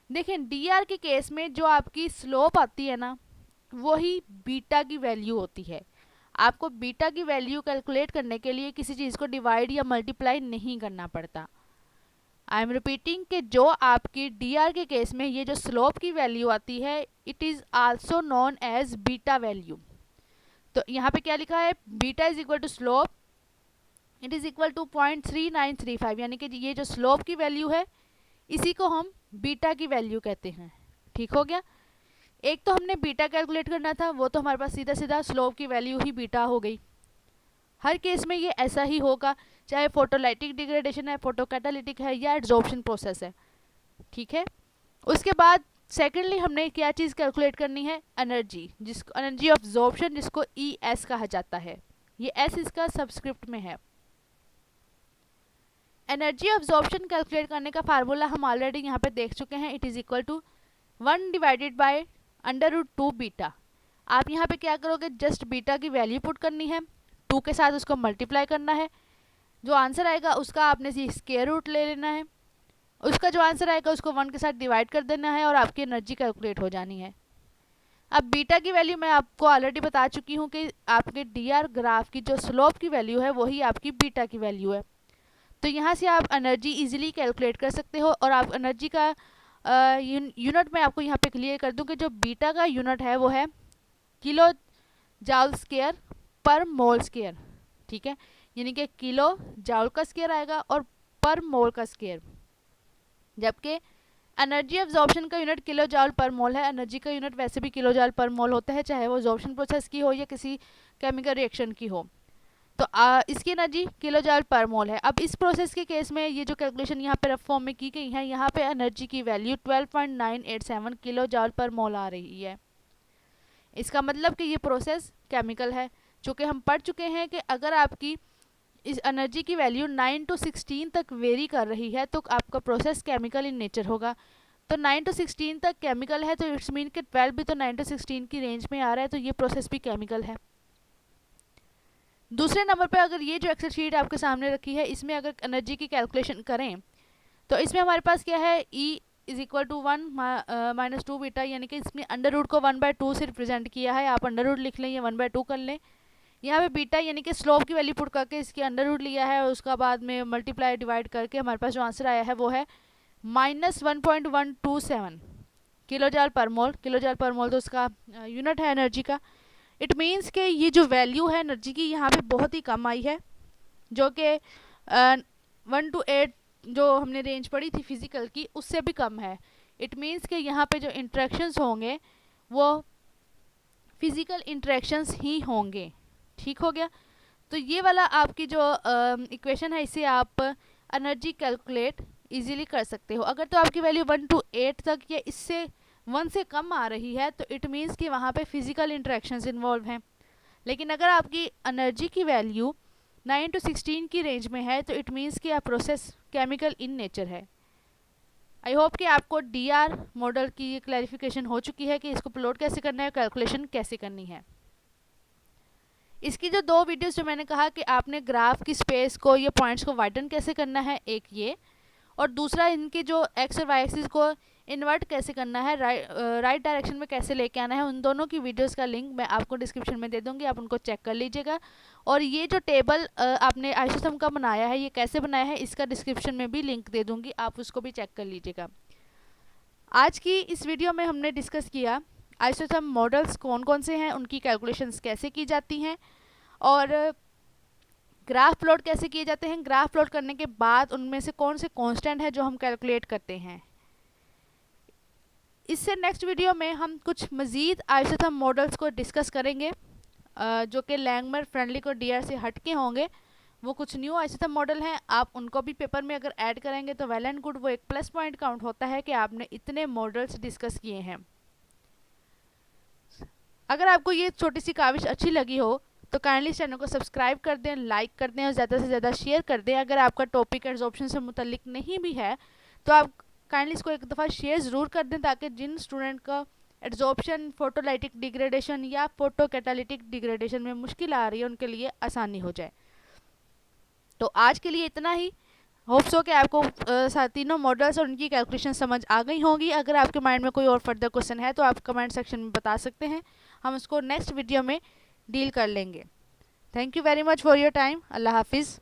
Speaker 1: देखें, डीआर के केस में जो आपकी स्लोप आती है ना, वही बीटा की वैल्यू होती है। आपको बीटा की वैल्यू कैलकुलेट करने के लिए किसी चीज़ को डिवाइड या मल्टीप्लाई नहीं करना पड़ता। आई एम रिपीटिंग कि जो आपकी डीआर के केस में ये जो स्लोप की वैल्यू आती है, it is also known as beta value. तो यहाँ पे क्या लिखा है, beta is equal to slope, it is equal to 0.3935, यानी कि ये जो स्लोप की वैल्यू है इसी को हम बीटा की वैल्यू कहते हैं। ठीक हो गया। एक तो हमने बीटा कैलकुलेट करना था, वो तो हमारे पास सीधा सीधा स्लोप की वैल्यू ही बीटा हो गई। हर केस में ये ऐसा ही होगा, चाहे फोटोलाइटिक डिग्रेडेशन है, फोटोकैटालिटिक है या एड्जॉर्प्शन प्रोसेस है। ठीक है। उसके बाद सेकेंडली हमने क्या चीज़ कैलकुलेट करनी है, एनर्जी, जिसको एनर्जी ऑफ एब्जॉर्प्शन, जिसको ES कहा जाता है। ये S इसका सबस्क्रिप्ट में है। एनर्जी ऑफ एब्जॉर्प्शन कैलकुलेट करने का फार्मूला हम ऑलरेडी यहाँ पे देख चुके हैं, it is equal to 1 divided by √2 beta. आप यहाँ पे क्या करोगे, जस्ट बीटा की वैल्यू पुट करनी है, 2 के साथ उसको मल्टीप्लाई करना है, जो आंसर आएगा उसका आपने स्क्वायर रूट ले लेना है, उसका जो आंसर आएगा उसको 1 के साथ डिवाइड कर देना है और आपकी एनर्जी कैलकुलेट हो जानी है। अब बीटा की वैल्यू मैं आपको ऑलरेडी बता चुकी हूँ कि आपके डीआर ग्राफ की जो स्लोप की वैल्यू है वही आपकी बीटा की वैल्यू है। तो यहाँ से आप एनर्जी इजीली कैलकुलेट कर सकते हो। और आप एनर्जी का यूनिट मैं आपको यहाँ पे क्लियर कर दूँ कि जो बीटा का यूनिट है वो है किलो जाउल स्क्वायर पर मोल स्क्वायर। ठीक है, यानी कि किलो जाउल का स्क्वायर आएगा और पर मोल का स्क्वायर, जबकि एनर्जी एब्जॉर्प्शन का यूनिट किलो जाउल पर मोल है। एनर्जी का यूनिट वैसे भी किलो जाउल पर मोल होता है, चाहे वो एब्जॉर्प्शन प्रोसेस की हो या किसी केमिकल रिएक्शन की हो। तो इसकी एनर्जी किलो जाउल पर मोल है। अब इस प्रोसेस के केस में ये जो कैलकुलेशन यहाँ पे रफ फॉर्म में की गई है, यहाँ पे एनर्जी की वैल्यू 12.987 किलो जाउल पर मोल आ रही है। इसका मतलब कि ये प्रोसेस केमिकल है। चूँकि हम पढ़ चुके हैं कि अगर आपकी इस एनर्जी की वैल्यू 9 to 16 तक वेरी कर रही है तो आपका प्रोसेस केमिकल इन नेचर होगा। तो 9 to 16 तक केमिकल है, तो इट्स मीन कि 12 भी तो 9 to 16 की रेंज में आ रहा है, तो ये प्रोसेस भी केमिकल है। दूसरे नंबर पे अगर ये जो एक्सेल शीट आपके सामने रखी है, इसमें अगर एनर्जी की कैलकुलेशन करें तो इसमें हमारे पास क्या है, E is equal to 1 - 2 beta, यानी कि इसमें अंडर रूट को 1/2 से रिप्रेजेंट किया है। आप अंडर रूट लिख लें या 1/2 कर लें। यहाँ पे बीटा यानी कि स्लोप की वैल्यू पुट करके इसके अंडर रूट लिया है और उसका बाद में मल्टीप्लाई डिवाइड करके हमारे पास जो आंसर आया है वो है -1.127 किलो जाल पर मोल। किलो जाल पर मोल तो उसका यूनिट है एनर्जी का। इट मीन्स कि ये जो वैल्यू है एनर्जी की यहाँ पे बहुत ही कम आई है, जो कि 1 to 8 जो हमने रेंज पढ़ी थी फिजिकल की उससे भी कम है। इट मीन्स कि यहाँ पे जो इंट्रैक्शंस होंगे वो फिज़िकल इंट्रैक्शंस ही होंगे। ठीक हो गया। तो ये वाला आपकी जो इक्वेशन है, इसे आप एनर्जी कैलकुलेट इजीली कर सकते हो। अगर तो आपकी वैल्यू 1 to 8 तक या इससे 1 से कम आ रही है तो इट मीन्स कि वहाँ पे फिजिकल इंटरेक्शंस इन्वॉल्व हैं। लेकिन अगर आपकी एनर्जी की वैल्यू 9 to 16 की रेंज में है तो इट मीन्स कि आप प्रोसेस केमिकल इन नेचर है। आई होप कि आपको डीआर मॉडल की क्लैरिफिकेशन हो चुकी है कि इसको प्लॉट कैसे करना है, कैलकुलेशन कैसे करनी है। इसकी जो 2 वीडियोस जो मैंने कहा कि आपने ग्राफ की स्पेस को, ये पॉइंट्स को वाइडन कैसे करना है, एक ये, और दूसरा इनकी जो एक्स और वाई एक्सिस को इन्वर्ट कैसे करना है, राइट डायरेक्शन में कैसे लेके आना है, उन दोनों की वीडियोस का लिंक मैं आपको डिस्क्रिप्शन में दे दूंगी, आप उनको चेक कर लीजिएगा। और ये जो टेबल आपने आइसोथर्म का बनाया है, ये कैसे बनाया है, इसका डिस्क्रिप्शन में भी लिंक दे दूंगी, आप उसको भी चेक कर लीजिएगा। आज की इस वीडियो में हमने डिस्कस किया आइसोथर्म मॉडल्स कौन कौन से हैं, उनकी कैलकुलेशंस कैसे की जाती हैं, और ग्राफ प्लॉट कैसे किए जाते हैं। ग्राफ प्लॉट करने के बाद उनमें से कौन से कांस्टेंट है जो हम कैलकुलेट करते हैं। इससे नेक्स्ट वीडियो में हम कुछ मज़ीद आइसोथर्म मॉडल्स को डिस्कस करेंगे जो कि लैंगमर, फ्रेंडलिक और डीआर से हट के होंगे। वो कुछ न्यू आइसोथर्म मॉडल हैं, आप उनको भी पेपर में अगर ऐड करेंगे तो वेल एंड गुड, वो एक प्लस पॉइंट काउंट होता है कि आपने इतने मॉडल्स डिस्कस किए हैं। अगर आपको ये छोटी सी काविश अच्छी लगी हो तो काइंडली चैनल को सब्सक्राइब कर दें, लाइक कर दें और ज़्यादा से ज़्यादा शेयर कर दें। अगर आपका टॉपिक एड्जॉर्प्शन से मुतल्लिक नहीं भी है तो आप काइंडली इसको एक दफ़ा शेयर ज़रूर कर दें, ताकि जिन स्टूडेंट का एड्जॉर्प्शन, फोटोलाइटिक डिग्रेडेशन या फोटो कैटालिटिक डिग्रेडेशन में मुश्किल आ रही है, उनके लिए आसानी हो जाए। तो आज के लिए इतना ही। होप्स हो कि आपको तीनों मॉडल्स और उनकी कैलकुलेशन समझ आ गई होंगी। अगर आपके माइंड में कोई और फर्दर क्वेश्चन है तो आप कमेंट सेक्शन में बता सकते हैं, हम उसको नेक्स्ट वीडियो में डील कर लेंगे। Thank you very much for your time. Allah हाफिज़।